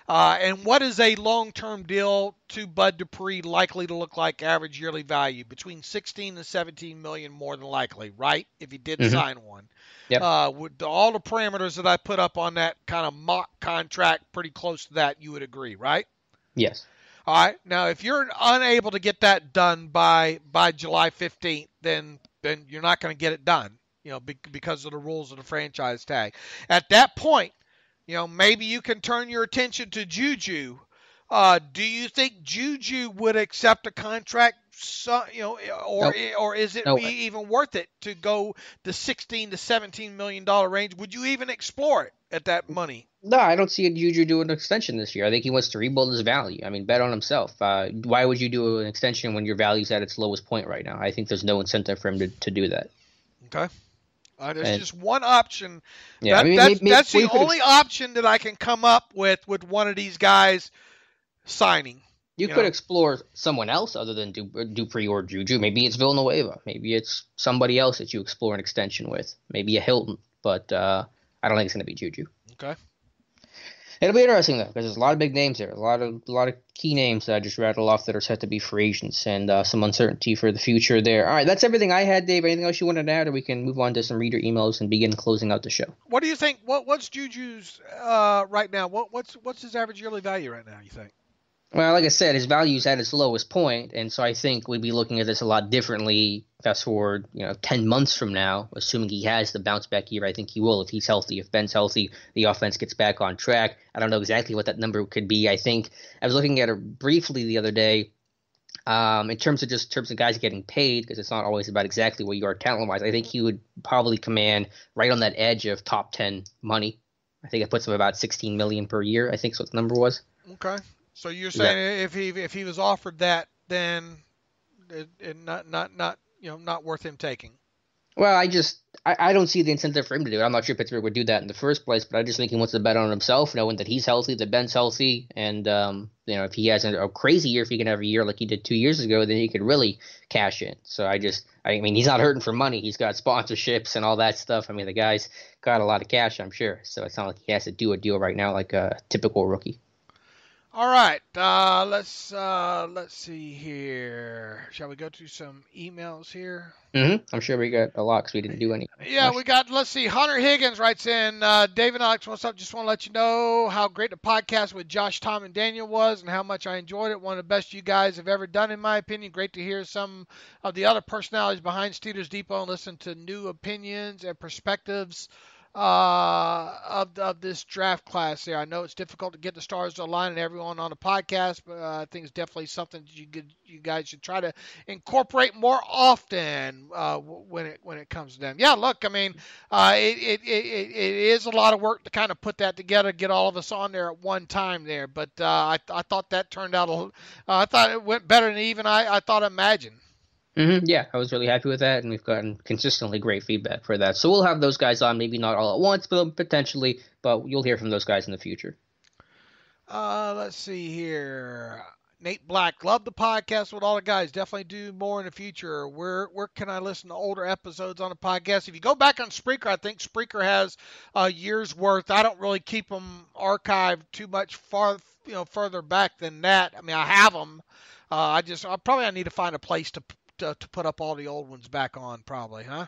And what is a long-term deal to Bud Dupree likely to look like average yearly value? Between 16 and 17 million more than likely, right? If he did sign one. Yep. With all the parameters that I put up on that kind of mock contract, pretty close to that, you would agree, right? Yes. All right. Now, if you're unable to get that done by July 15th, then you're not going to get it done, because of the rules of the franchise tag. At that point, maybe you can turn your attention to Juju. Do you think Juju would accept a contract? Or is it even worth it to go the $16 to $17 million range? Would you even explore it at that money? No, I don't see Juju doing an extension this year. I think he wants to rebuild his value. I mean, bet on himself. Why would you do an extension when your value's at its lowest point right now? I think there's no incentive for him to do that. Okay. There's just one option. Yeah, that's the only option that I can come up with one of these guys signing. You could explore someone else other than Dupree or Juju. Maybe it's Villanueva. Maybe it's somebody else that you explore an extension with. Maybe a Hilton. But I don't think it's going to be Juju. Okay. It'll be interesting though, because there's a lot of big names there, a lot of key names that I just rattled off that are set to be free agents, and some uncertainty for the future there. All right, that's everything I had, Dave. Anything else you wanted to add, or we can move on to some reader emails and begin closing out the show? What do you think? What's Juju's right now? What's his average yearly value right now? You think? Well, like I said, his value's at its lowest point, and so I think we'd be looking at this a lot differently. Fast forward, 10 months from now, assuming he has the bounce back year. I think he will if he's healthy. If Ben's healthy, the offense gets back on track. I don't know exactly what that number could be. I think I was looking at it briefly the other day. In terms of guys getting paid, because it's not always about exactly what you are talent-wise. I think he would probably command right on that edge of top 10 money. I think it puts him about $16 million per year. I think is what the number was. Okay. So you're saying if he was offered that, then it not worth him taking. Well, I don't see the incentive for him to do it. I'm not sure Pittsburgh would do that in the first place, but I just think he wants to bet on himself, knowing that he's healthy, that Ben's healthy, and if he has a crazy year, if he can have a year like he did 2 years ago, then he could really cash in. So I mean, he's not hurting for money. He's got sponsorships and all that stuff. I mean, the guy's got a lot of cash, I'm sure. So it's not like he has to do a deal right now like a typical rookie. All right, let's see here. Shall we go to some emails here? I'm sure we got a lot because we didn't do any. Yeah, we got. Let's see. Hunter Higgins writes in. David Alex, what's up? Just want to let you know how great the podcast with Josh, Tom, and Daniel was, and how much I enjoyed it. One of the best you guys have ever done, in my opinion. Great to hear some of the other personalities behind Steelers Depot and listen to new opinions and perspectives of this draft class here. I know it's difficult to get the stars to align and everyone on the podcast, but I think it's definitely something that you guys should try to incorporate more often when it comes to them. Yeah, look, I mean, it is a lot of work to kind of put that together, get all of us on there at one time there. But I thought that turned out I thought it went better than even I thought I imagined. Yeah, I was really happy with that, and we've gotten consistently great feedback for that. So we'll have those guys on, maybe not all at once, but potentially, but you'll hear from those guys in the future. Let's see here. Nate Black, love the podcast with all the guys. Definitely do more in the future. Where can I listen to older episodes on the podcast? If you go back on Spreaker, I think Spreaker has a year's worth. I don't really keep them archived too much further back than that. I mean, I have them. I need to find a place to put up all the old ones back on, probably, huh?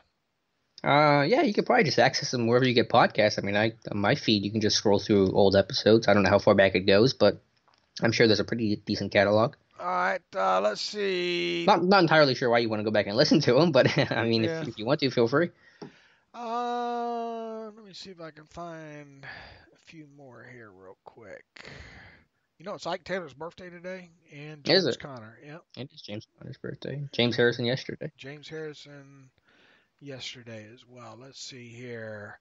Yeah, you could probably just access them wherever you get podcasts. I mean, on my feed, you can just scroll through old episodes. I don't know how far back it goes, but I'm sure there's a pretty decent catalog. All right, let's see. Not entirely sure why you want to go back and listen to them, but I mean, yeah. if you want to, feel free. Let me see if I can find a few more here real quick. It's Ike Taylor's birthday today, and James Conner. Yep. And it's James Conner's birthday. James Harrison yesterday. James Harrison yesterday as well. Let's see here.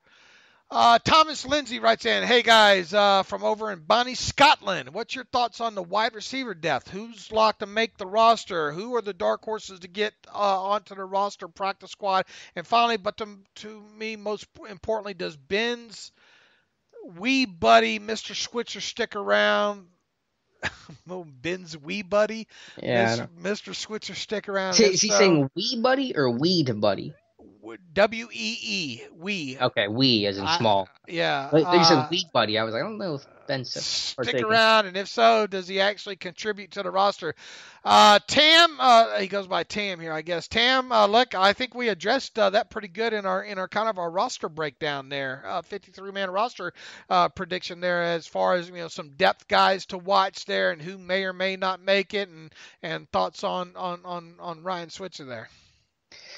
Thomas Lindsay writes in, hey guys, from over in Bonnie, Scotland. What's your thoughts on the wide receiver depth? Who's locked to make the roster? Who are the dark horses to get onto the roster practice squad? And finally, but to me, most importantly, does Ben's wee buddy, Mr. Switzer, stick around? Ben's wee buddy? Yeah. Mr. Switzer stick around? Is he saying wee buddy or weed buddy? W-E-E. Wee. Okay, wee as in small. Yeah. You said wee buddy. I was like, I don't know if Ben's stick around, and if so, does he actually contribute to the roster? Tam, he goes by Tam here, I guess. Tam, look, I think we addressed that pretty good in our kind of our roster breakdown there, 53-man roster prediction there, as far as some depth guys to watch there, and who may or may not make it, and thoughts on Ryan Switzer there.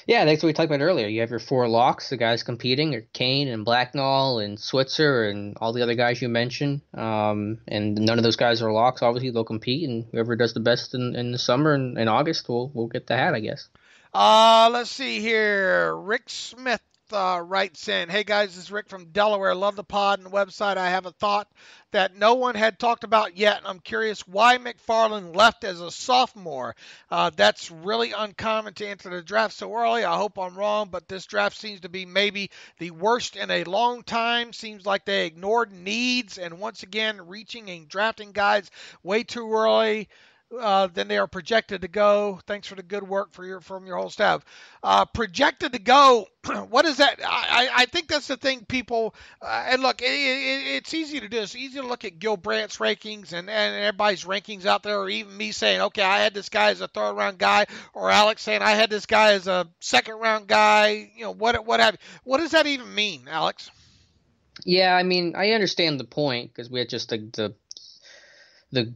Yeah, that's what we talked about earlier. You have your four locks, the guys competing, are Kane and Blacknall and Switzer and all the other guys you mentioned. And none of those guys are locks. Obviously, they'll compete, and whoever does the best in the summer and in August will get the hat, I guess. Let's see here. Rick Smith writes in, hey guys, this is Rick from Delaware. Love the pod and the website. I have a thought that no one had talked about yet, and I'm curious why McFarland left as a sophomore. That's really uncommon to enter the draft so early. I hope I'm wrong, but this draft seems to be maybe the worst in a long time. Seems like they ignored needs, and once again, reaching and drafting guys way too early than they are projected to go. Thanks for the good work from your whole staff. Projected to go, what is that? I think that's the thing people, and look, it's easy to do. It's easy to look at Gil Brandt's rankings and everybody's rankings out there, or even me saying, okay, I had this guy as a third round guy, or Alex saying I had this guy as a second round guy. What have you. What does that even mean, Alex? Yeah, I mean, I understand the point because we had just the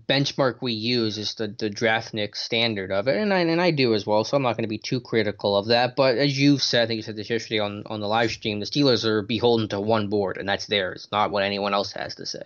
benchmark we use is the DraftNix standard of it, and I do as well, so I'm not going to be too critical of that. But as you've said, I think you said this yesterday on the live stream, the Steelers are beholden to one board, and that's theirs, not what anyone else has to say.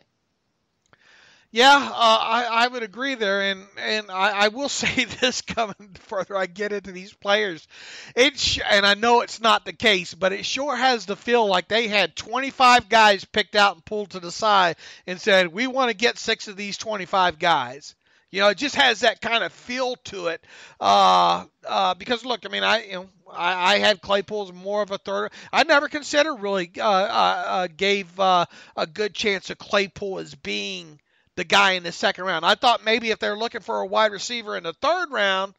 Yeah, I would agree there, and I will say this coming further I get into these players, and I know it's not the case, but it sure has the feel like they had 25 guys picked out and pulled to the side and said, we want to get 6 of these 25 guys. It just has that kind of feel to it. Because look, I mean, I had Claypool as more of a third. I never considered really gave a good chance of Claypool as being the guy in the second round. I thought maybe if they're looking for a wide receiver in the third round,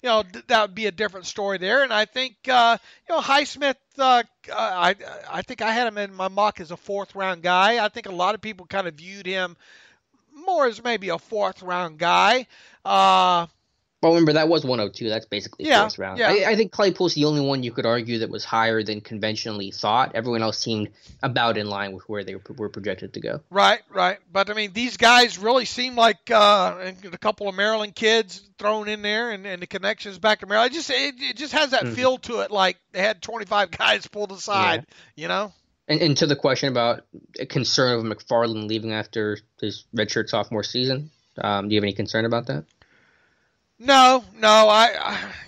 that would be a different story there. And I think, Highsmith, I think I had him in my mock as a fourth round guy. I think a lot of people kind of viewed him more as maybe a fourth round guy. Well, remember, that was 102. That's basically first round. Yeah. I think Claypool's the only one you could argue that was higher than conventionally thought. Everyone else seemed about in line with where they were projected to go. Right. But, I mean, these guys really seem like a couple of Maryland kids thrown in there and the connections back to Maryland. It just has that feel to it like they had 25 guys pulled aside, And to the question about a concern of McFarland leaving after his redshirt sophomore season, do you have any concern about that? No.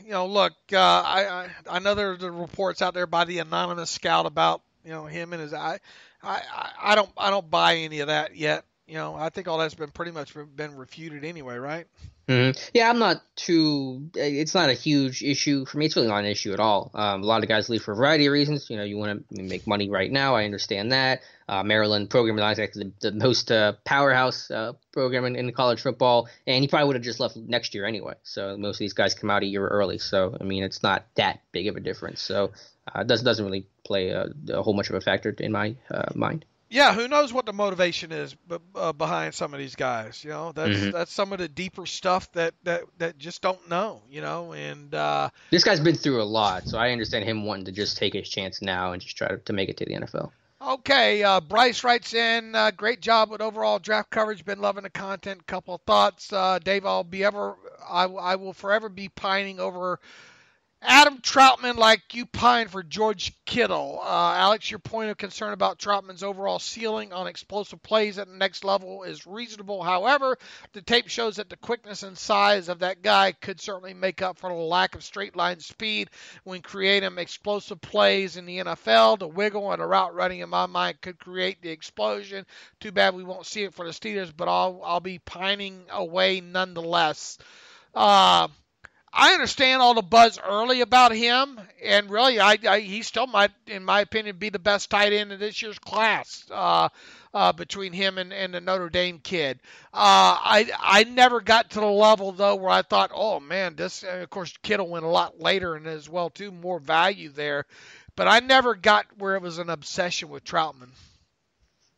Look, I know there's the reports out there by the anonymous scout about him and his eye. I don't buy any of that yet. I think all that's been pretty much been refuted anyway, right? Mm-hmm. Yeah, I'm not too. It's not a huge issue for me. It's really not an issue at all. A lot of guys leave for a variety of reasons. You want to make money right now. I understand that. Maryland program is actually the most powerhouse program in college football, and he probably would have just left next year anyway. So most of these guys come out a year early. So I mean, it's not that big of a difference. So it doesn't really play a whole much of a factor in my mind. Yeah, who knows what the motivation is behind some of these guys? That's some of the deeper stuff that just don't know. And this guy's been through a lot, so I understand him wanting to just take his chance now and just try to make it to the NFL. Okay, Bryce writes in, great job with overall draft coverage. Been loving the content. Couple of thoughts, Dave. I will forever be pining over Adam Troutman like you pine for George Kittle. Alex, your point of concern about Troutman's overall ceiling on explosive plays at the next level is reasonable. However, the tape shows that the quickness and size of that guy could certainly make up for the lack of straight line speed when creating explosive plays in the NFL. The wiggle and the route running, in my mind, could create the explosion. Too bad we won't see it for the Steelers, but I'll be pining away nonetheless. I understand all the buzz early about him, and really, he still might, in my opinion, be the best tight end in this year's class between him and the Notre Dame kid. I never got to the level, though, where I thought, oh, man, this, of course, Kittle went a lot later and as well, too, more value there. But I never got where it was an obsession with Troutman.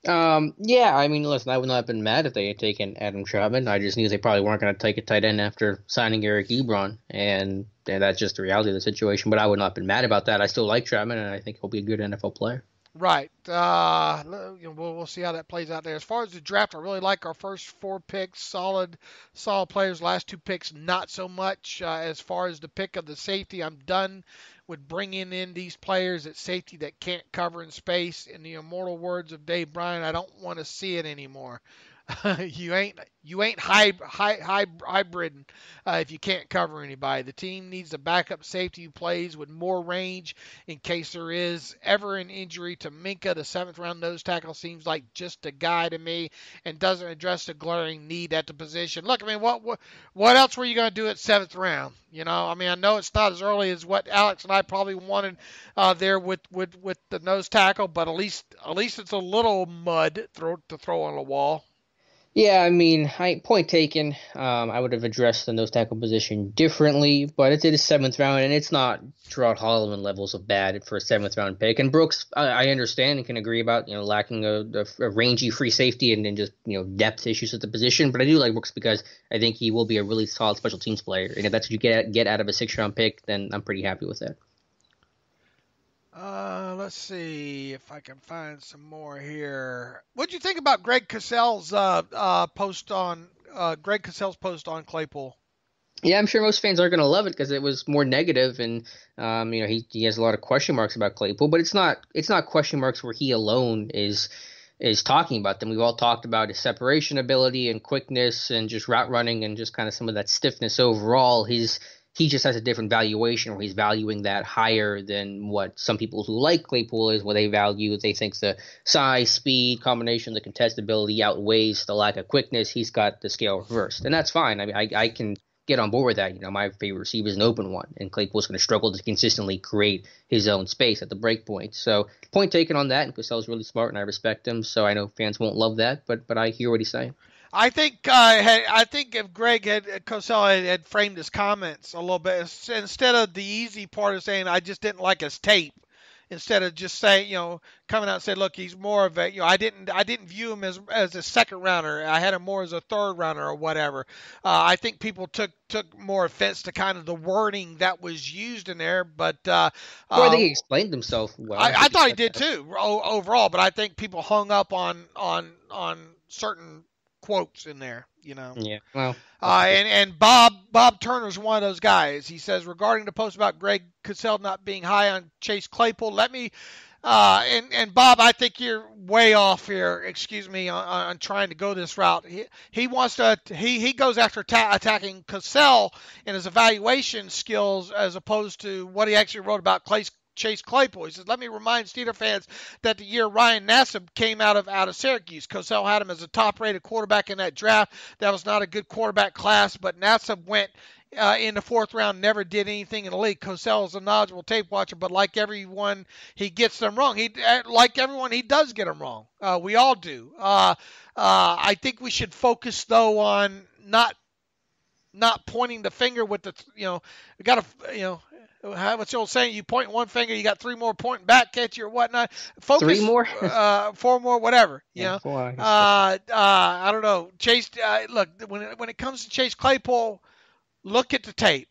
Yeah, I mean, listen, I would not have been mad if they had taken Adam Troutman. I just knew they probably weren't going to take a tight end after signing Eric Ebron, and that's just the reality of the situation. But I would not have been mad about that. I still like Troutman, and I think he'll be a good NFL player. Right. We'll see how that plays out there. As far as the draft, I really like our first 4 picks. Solid players. Last 2 picks, not so much. As far as the pick of the safety, I'm done with bringing in these players at safety that can't cover in space. In the immortal words of Dave Bryan, I don't want to see it anymore. You ain't hybrid if you can't cover anybody. The team needs a backup safety who plays with more range in case there is ever an injury to Minka. The 7th round nose tackle seems like just a guy to me and doesn't address the glaring need at the position. Look, I mean, what else were you going to do at 7th round? I mean, I know it's not as early as what Alex and I probably wanted there with the nose tackle, but at least it's a little mud to throw on the wall. Yeah, I mean, point taken. I would have addressed the nose tackle position differently, but it's in the seventh round, and it's not Gerard Holloman levels of bad for a seventh round pick. And Brooks, I understand and can agree about lacking a rangy free safety and then just depth issues at the position. But I do like Brooks because I think he will be a really solid special teams player, and if that's what you get out of a 6th round pick, then I'm pretty happy with that. Let's see if I can find some more here. What do you think about Greg Cosell's post on Claypool? Yeah, I'm sure most fans are going to love it because it was more negative, and he has a lot of question marks about Claypool, but it's not question marks where he alone is talking about them. We've all talked about his separation ability and quickness and just route running and just kind of some of that stiffness overall. He just has a different valuation, where he's valuing that higher than what some people who like Claypool is, what they value. They think the size, speed, combination, the contestability outweighs the lack of quickness. He's got the scale reversed, and that's fine. I mean, I can get on board with that. My favorite receiver is an open one, and Claypool's going to struggle to consistently create his own space at the break point. So, point taken on that, and Cosell's really smart, and I respect him. So I know fans won't love that, but I hear what he's saying. I think if Cosell had framed his comments a little bit, instead of the easy part of saying I just didn't like his tape, instead of just saying, coming out and saying, look, he's more of a, I didn't view him as a second rounder. I had him more as a third rounder or whatever. I think people took more offense to kind of the wording that was used in there, but Well, I think he explained himself well. I thought he did too overall, but I think people hung up on certain quotes in there, Yeah. Well. And Bob Turner's one of those guys. He says, regarding the post about Greg Cosell not being high on Chase Claypool, let me and Bob, I think you're way off here. Excuse me on trying to go this route. He wants to. He goes after attacking Cosell and his evaluation skills as opposed to what he actually wrote about Chase Claypool. He says, let me remind Steeler fans that the year Ryan Nassib came out of Syracuse, Cosell had him as a top-rated quarterback in that draft. That was not a good quarterback class, but Nassib went in the 4th round, never did anything in the league. Cosell is a knowledgeable tape watcher, but like everyone, he gets them wrong. He does get them wrong. We all do. I think we should focus, though, on not pointing the finger with the, we got to, what's the old saying? You point one finger, you got 3 more pointing back at you or whatnot. Focus 3 more, 4 more, whatever. Yeah, 4. I don't know. Chase, look, when it comes to Chase Claypool, look at the tape.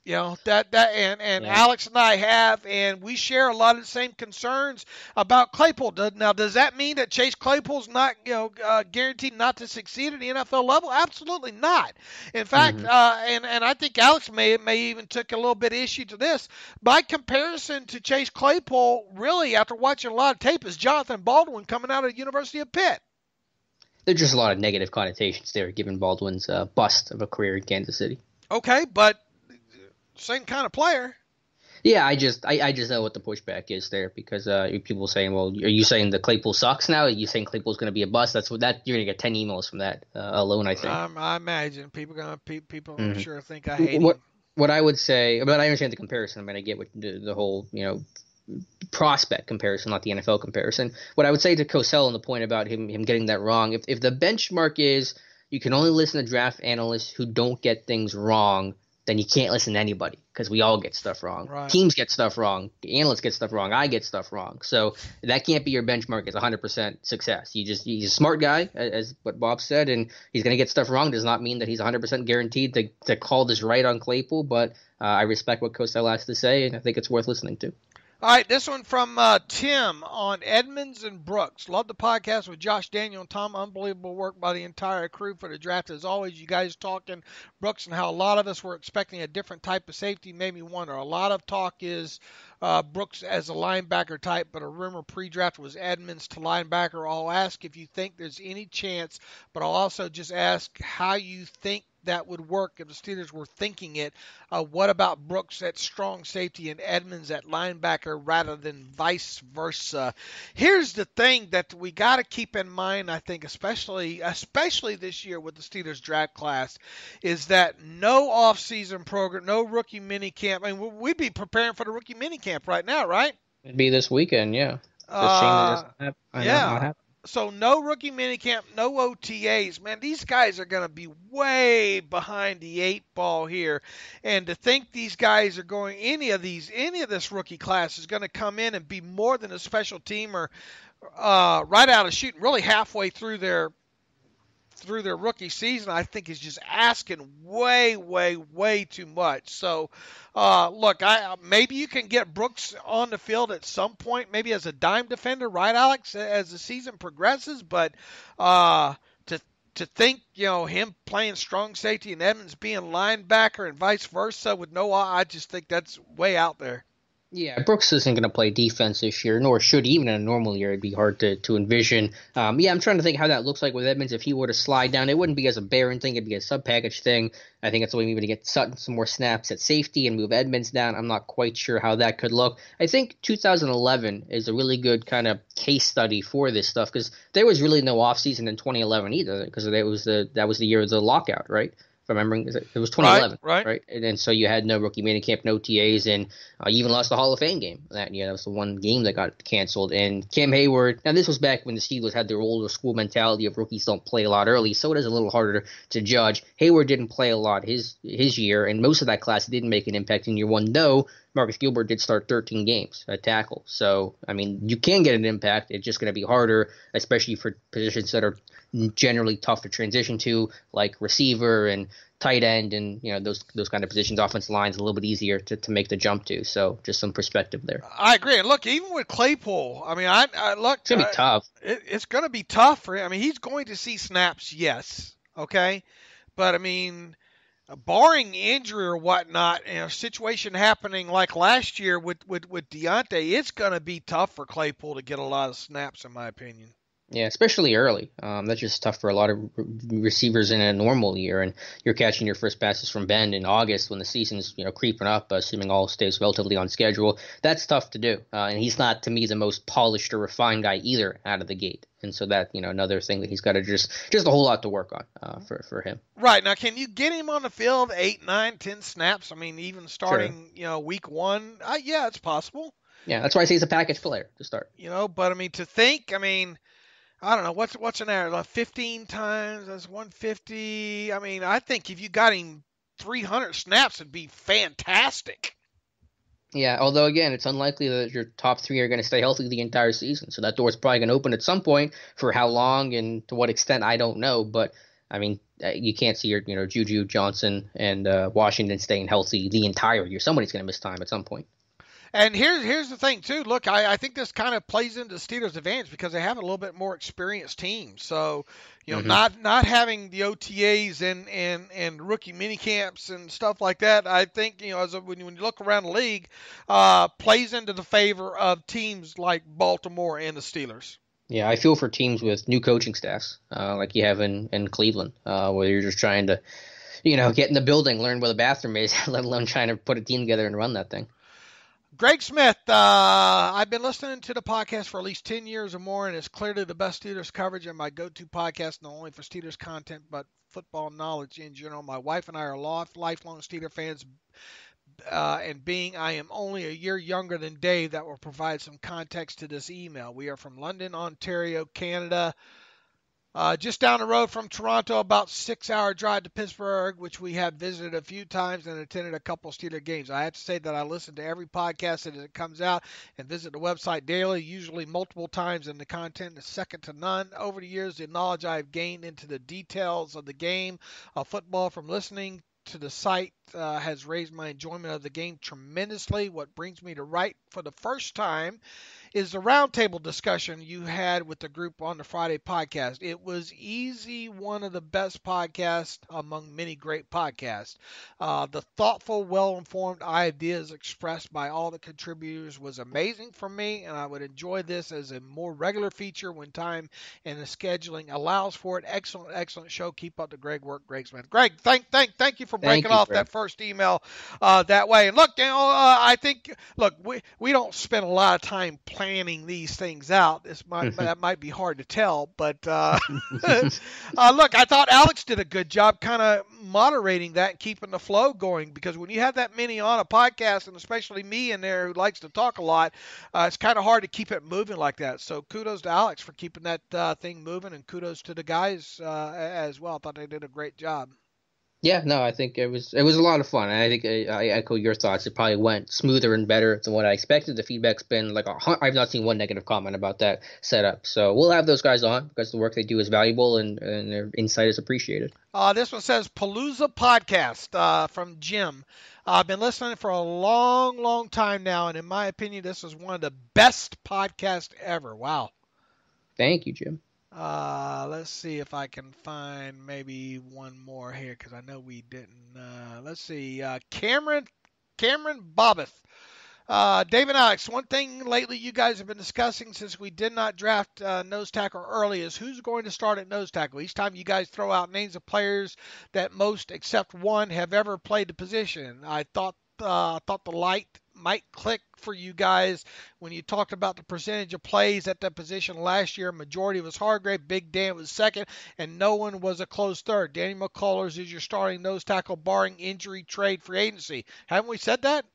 And Yeah. Alex and I have, and we share a lot of the same concerns about Claypool. Now, does that mean that Chase Claypool's not, guaranteed not to succeed at the NFL level? Absolutely not. In fact, and I think Alex may even took a little bit of issue to this. By comparison to Chase Claypool, really, after watching a lot of tape, is Jonathan Baldwin coming out of the University of Pitt. There's just a lot of negative connotations there, given Baldwin's bust of a career in Kansas City. Okay, but same kind of player. Yeah, I just know what the pushback is there, because people saying, well, are you saying that Claypool sucks now? Are you saying Claypool's going to be a bust? You're going to get 10 emails from that alone, I think. I imagine people I'm sure think I hate him. What I would say, but I understand the comparison. I mean, I get what the whole prospect comparison, not the NFL comparison. What I would say to Cosell on the point about him getting that wrong, if the benchmark is you can only listen to draft analysts who don't get things wrong, then you can't listen to anybody, because we all get stuff wrong. Right. Teams get stuff wrong. Analysts get stuff wrong. I get stuff wrong. So that can't be your benchmark as 100% success. He's a smart guy, as what Bob said, and he's going to get stuff wrong. Does not mean that he's 100% guaranteed to call this right on Claypool, but I respect what Cosell has to say, and I think it's worth listening to. All right, this one from Tim on Edmonds and Brooks. Love the podcast with Josh, Daniel, and Tom. Unbelievable work by the entire crew for the draft. As always, you guys talking Brooks and how a lot of us were expecting a different type of safety made me wonder. A lot of talk is Brooks as a linebacker type, but a rumor pre-draft was Edmonds to linebacker. I'll ask if you think there's any chance, but I'll also just ask how you think that would work if the Steelers were thinking it. What about Brooks at strong safety and Edmonds at linebacker rather than vice versa? Here's the thing that we got to keep in mind, I think, especially this year with the Steelers draft class, is that no offseason program, no rookie minicamp. I mean, we'd be preparing for the rookie minicamp right now, right? It'd be this weekend, yeah. It's a shame that doesn't happen. Yeah. So no rookie minicamp, no OTAs. Man, these guys are going to be way behind the 8 ball here. And to think these guys are going, any of this rookie class is going to come in and be more than a special teamer right out of shooting, really halfway through their rookie season, I think is just asking way, way, way too much. So, look, maybe you can get Brooks on the field at some point, maybe as a dime defender, right, Alex, as the season progresses. But to think, him playing strong safety and Edmonds being linebacker and vice versa with Noah, I just think that's way out there. Yeah, Brooks isn't going to play defense this year, nor should he. Even in a normal year. It'd be hard to envision. I'm trying to think how that looks like with Edmonds if he were to slide down. It wouldn't be as a Barrett thing. It'd be a sub-package thing. I think that's the way maybe to get Sutton some more snaps at safety and move Edmonds down. I'm not quite sure how that could look. I think 2011 is a really good kind of case study for this stuff because there was really no offseason in 2011 either because that was the year of the lockout, right? If I'm remembering, it was 2011, right? And so you had no rookie minicamp, no TAs, and you even lost the Hall of Fame game that year. That was the one game that got canceled. And Cam Hayward, now this was back when the Steelers had their older school mentality of rookies don't play a lot early, so it is a little harder to judge. Hayward didn't play a lot his year, and most of that class didn't make an impact in year one, though Marcus Gilbert did start 13 games at tackle. So, I mean, you can get an impact. It's just going to be harder, especially for positions that are generally tough to transition to, like receiver and tight end and those kind of positions. Offensive line's a little bit easier to make the jump to. So just some perspective there. I agree. And look, even with Claypool, I mean, I look. It's gonna be tough. It's gonna be tough for him. I mean, he's going to see snaps, yes, okay, but I mean, barring injury or whatnot, and a situation happening like last year with Deontay, it's gonna be tough for Claypool to get a lot of snaps, in my opinion. Yeah, especially early. That's just tough for a lot of receivers in a normal year. And you're catching your first passes from Ben in August when the season's creeping up, assuming all stays relatively on schedule. That's tough to do. And he's not, to me, the most polished or refined guy either out of the gate. And so that, another thing that he's got to just a whole lot to work on for him. Right. Now, can you get him on the field 8, 9, 10 snaps? I mean, even starting, week one? Yeah, it's possible. Yeah, that's why I say he's a package player to start. But I mean, to think, I don't know, what's an error? Like 15 times, that's 150. I mean, I think if you got him 300 snaps, it'd be fantastic. Yeah, although, again, it's unlikely that your top three are going to stay healthy the entire season. So that door's probably going to open at some point. For how long and to what extent, I don't know. But, I mean, you can't see your, Juju, Johnson, and Washington staying healthy the entire year. Somebody's going to miss time at some point. And here's the thing, too. Look, I think this kind of plays into the Steelers' advantage because they have a little bit more experienced team. So, not having the OTAs and rookie minicamps and stuff like that, I think, when you look around the league, plays into the favor of teams like Baltimore and the Steelers. Yeah, I feel for teams with new coaching staffs like you have in Cleveland, where you're just trying to, get in the building, learn where the bathroom is, let alone trying to put a team together and run that thing. Greg Smith, I've been listening to the podcast for at least 10 years or more, and it's clearly the best Steelers coverage and my go-to podcast, not only for Steelers content, but football knowledge in general. My wife and I are lifelong Steelers fans, and being I am only a year younger than Dave, that will provide some context to this email. We are from London, Ontario, Canada. Just down the road from Toronto, about 6-hour drive to Pittsburgh, which we have visited a few times and attended a couple Steeler games. I have to say that I listen to every podcast as it comes out and visit the website daily, usually multiple times, and the content is second to none. Over the years, the knowledge I have gained into the details of the game of football from listening to the site has raised my enjoyment of the game tremendously. What brings me to write for the first time is the roundtable discussion you had with the group on the Friday podcast. It was easy, one of the best podcasts among many great podcasts. The thoughtful, well-informed ideas expressed by all the contributors was amazing for me, and I would enjoy this as a more regular feature when time and the scheduling allows for it. Excellent show. Keep up the great work, Greg Smith. Greg, thank you for breaking off that first email that way. And look, I think, we don't spend a lot of time planning planning these things out. That might be hard to tell, but look, I thought Alex did a good job kind of moderating that and keeping the flow going, because when you have that many on a podcast, and especially me in there who likes to talk a lot, it's kind of hard to keep it moving like that. So kudos to Alex for keeping that thing moving, and kudos to the guys as well. I thought they did a great job. Yeah, no, I think it was a lot of fun. And I think I echo your thoughts. It probably went smoother and better than what I expected. The feedback's been I've not seen one negative comment about that setup. So we'll have those guys on because the work they do is valuable and their insight is appreciated. This one says Palooza Podcast from Jim. I've been listening for a long, long time now, and in my opinion, this is one of the best podcasts ever. Wow. Thank you, Jim. Let's see if I can find maybe one more here, because I know we didn't. Let's see. Cameron Bobbeth. David Alex, one thing lately you guys have been discussing since we did not draft nose tackle early is who's going to start at nose tackle. Each time you guys throw out names of players that most except one have ever played the position. I thought the light might click for you guys when you talked about the percentage of plays at that position last year. Majority was Hargrave, Big Dan was second, and no one was a close third. Danny McCullers is your starting nose tackle barring injury, trade, free agency. Haven't we said that?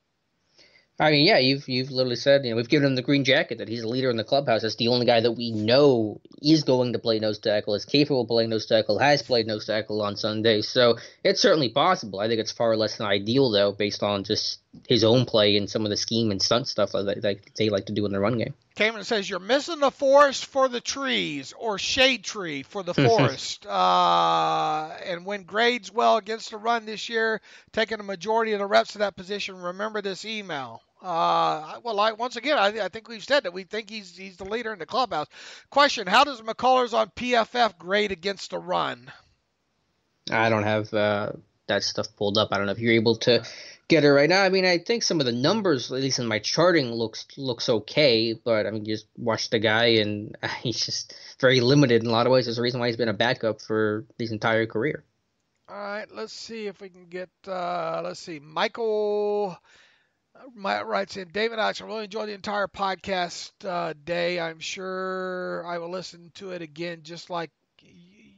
I mean, yeah, you've literally said, we've given him the green jacket, that he's a leader in the clubhouse. That's the only guy that we know is going to play nose tackle, is capable of playing nose tackle, has played nose tackle on Sunday. So it's certainly possible. I think it's far less than ideal, though, based on just his own play and some of the scheme and stunt stuff that they like to do in the run game. Cameron says, you're missing the forest for the trees, or shade tree for the forest. And when grades well against the run this year, taking a majority of the reps to that position, remember this email. Once again, I think we've said that we think he's the leader in the clubhouse. Question, how does McCullers on PFF grade against the run? I don't have that stuff pulled up. I don't know if you're able to get it right now. I mean, I think some of the numbers, at least in my charting, looks okay, but I mean, you just watch the guy and he's just very limited in a lot of ways. There's a reason why he's been a backup for his entire career. All right, let's see if we can get, Michael writes in, David, I really enjoyed the entire podcast day. I'm sure I will listen to it again, just like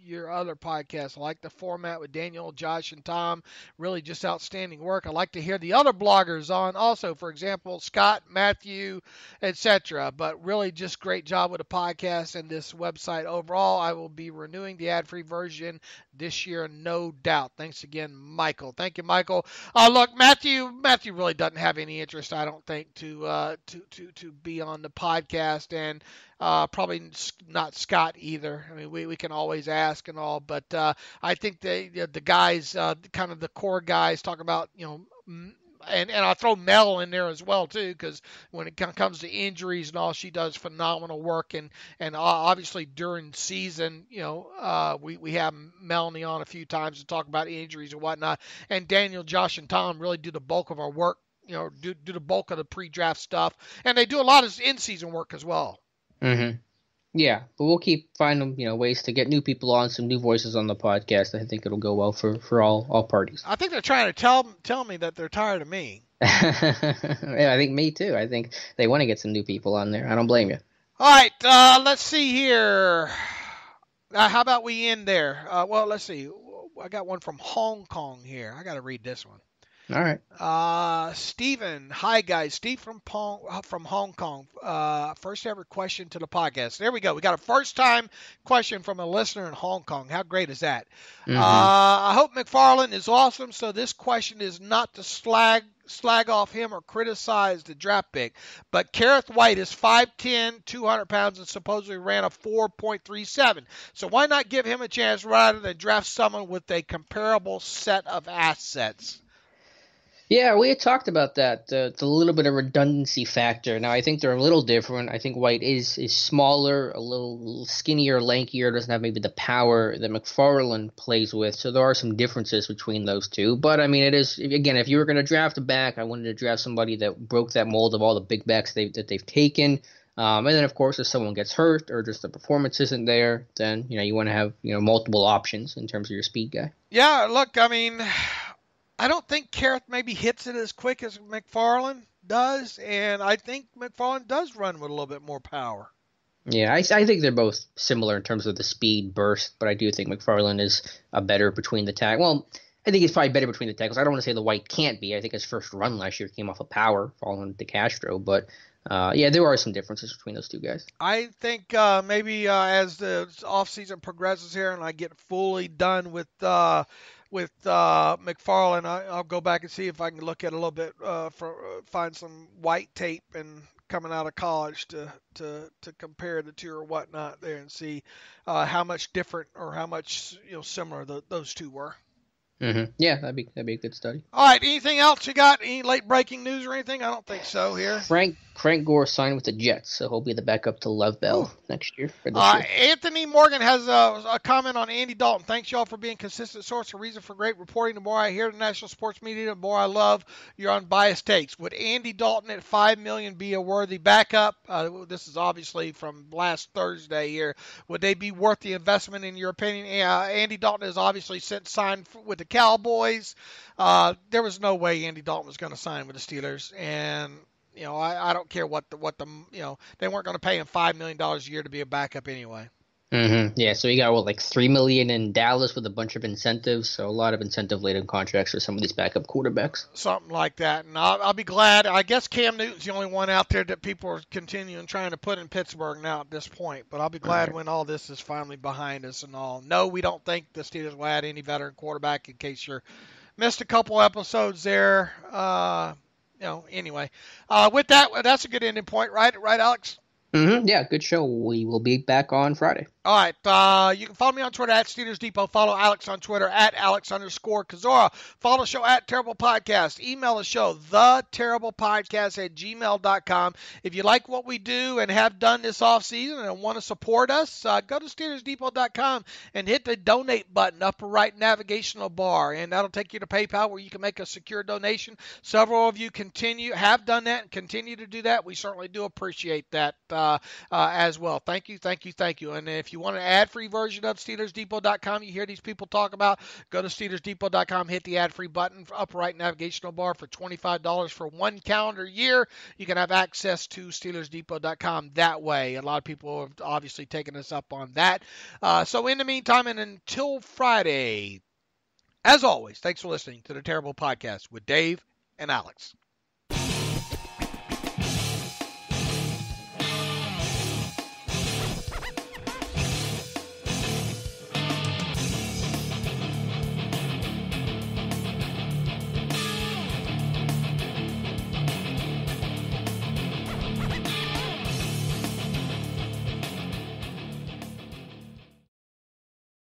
your other podcasts. I like the format with Daniel, Josh, and Tom. Really just outstanding work. I like to hear the other bloggers on also, for example, Scott, Matthew, etc. But really just great job with the podcast and this website overall. I will be renewing the ad-free version this year, no doubt. Thanks again, Michael. Thank you, Michael. Look, Matthew really doesn't have any interest, I don't think, to be on the podcast, and probably not Scott either. I mean, we can always ask and all, but I think the guys, kind of the core guys, talk about, and I'll throw Mel in there as well too, because when it comes to injuries and all, she does phenomenal work, and obviously during season, we have Melanie on a few times to talk about injuries and whatnot, and Daniel, Josh, and Tom really do the bulk of our work, do the bulk of the pre-draft stuff, and they do a lot of in-season work as well. Mm-hmm. Yeah, but we'll keep finding ways to get new people on, some new voices on the podcast. I think it'll go well for all parties. I think they're trying to tell me that they're tired of me. Yeah, I think me too. I think they want to get some new people on there. I don't blame you. All right, let's see here. How about we end there? Let's see. I got one from Hong Kong here. I got to read this one. All right. Steven. Hi, guys. Steve from Hong Kong. First ever question to the podcast. There we go. We got a first time question from a listener in Hong Kong. How great is that? Mm-hmm. I hope McFarland is awesome, so this question is not to slag off him or criticize the draft pick, but Kareth White is 5'10", 200 pounds, and supposedly ran a 4.37. So why not give him a chance rather than draft someone with a comparable set of assets? Yeah, we had talked about that, the little bit of redundancy factor. Now, I think they're a little different. I think White is smaller, a little skinnier, lankier, doesn't have maybe the power that McFarland plays with. So there are some differences between those two. But, I mean, it is, again, if you were going to draft a back, I wanted to draft somebody that broke that mold of all the big backs that they've taken. And then, of course, if someone gets hurt or just the performance isn't there, then, you want to have, multiple options in terms of your speed guy. Yeah, look, I mean, I don't think Kareth maybe hits it as quick as McFarland. does, and I think McFarland does run with a little bit more power. Yeah, I think they're both similar in terms of the speed burst, but I do think McFarland is a better between the tackles. Well, I think he's probably better between the tackles. I don't want to say the White can't be. I think his first run last year came off of power, falling to Castro, but yeah, there are some differences between those two guys. I think maybe as the offseason progresses here and I get fully done with McFarland, I'll go back and see if I can look at a little bit find some White tape and coming out of college to compare the two or whatnot there and see how much different or how much similar those two were. Mm-hmm. Yeah, that'd be a good study. All right, anything else you got? Any late breaking news or anything? I don't think so here. Frank Gore signed with the Jets, so he'll be the backup to Lev Bell next year. Or this year. Anthony Morgan has a comment on Andy Dalton. Thanks, y'all, for being a consistent source of reason for great reporting. The more I hear the national sports media, the more I love your unbiased takes. Would Andy Dalton at $5 million be a worthy backup? This is obviously from last Thursday here. Would they be worth the investment in your opinion? Andy Dalton has obviously since signed with the Cowboys. There was no way Andy Dalton was going to sign with the Steelers, and I don't care what the they weren't going to pay him $5 million a year to be a backup anyway. Mm-hmm. Yeah, so you got like $3 million in Dallas with a bunch of incentives, so a lot of incentive-laden contracts for some of these backup quarterbacks. Something like that, and I'll be glad. I guess Cam Newton's the only one out there that people are continuing trying to put in Pittsburgh now at this point. But I'll be glad when all this is finally behind us and all. No, we don't think the Steelers will add any veteran quarterback. In case you're missed a couple episodes there. Anyway, with that, that's a good ending point, right, Alex? Mm-hmm. Yeah, good show. We will be back on Friday. All right. You can follow me on Twitter at Steelers Depot. Follow Alex on Twitter at Alex_Kozora. Follow the show at Terrible Podcast. Email the show, theterriblepodcast@gmail.com. If you like what we do and have done this offseason and want to support us, go to SteelersDepot.com and hit the donate button, upper right navigational bar, and that'll take you to PayPal where you can make a secure donation. Several of you have done that and continue to do that. We certainly do appreciate that as well. Thank you. And if you want an ad-free version of SteelersDepot.com, you hear these people talk about, go to SteelersDepot.com, hit the ad-free button, upper right navigational bar for $25 for 1 calendar year. You can have access to SteelersDepot.com that way. A lot of people have obviously taken us up on that. So in the meantime, and until Friday, as always, thanks for listening to the Terrible Podcast with Dave and Alex.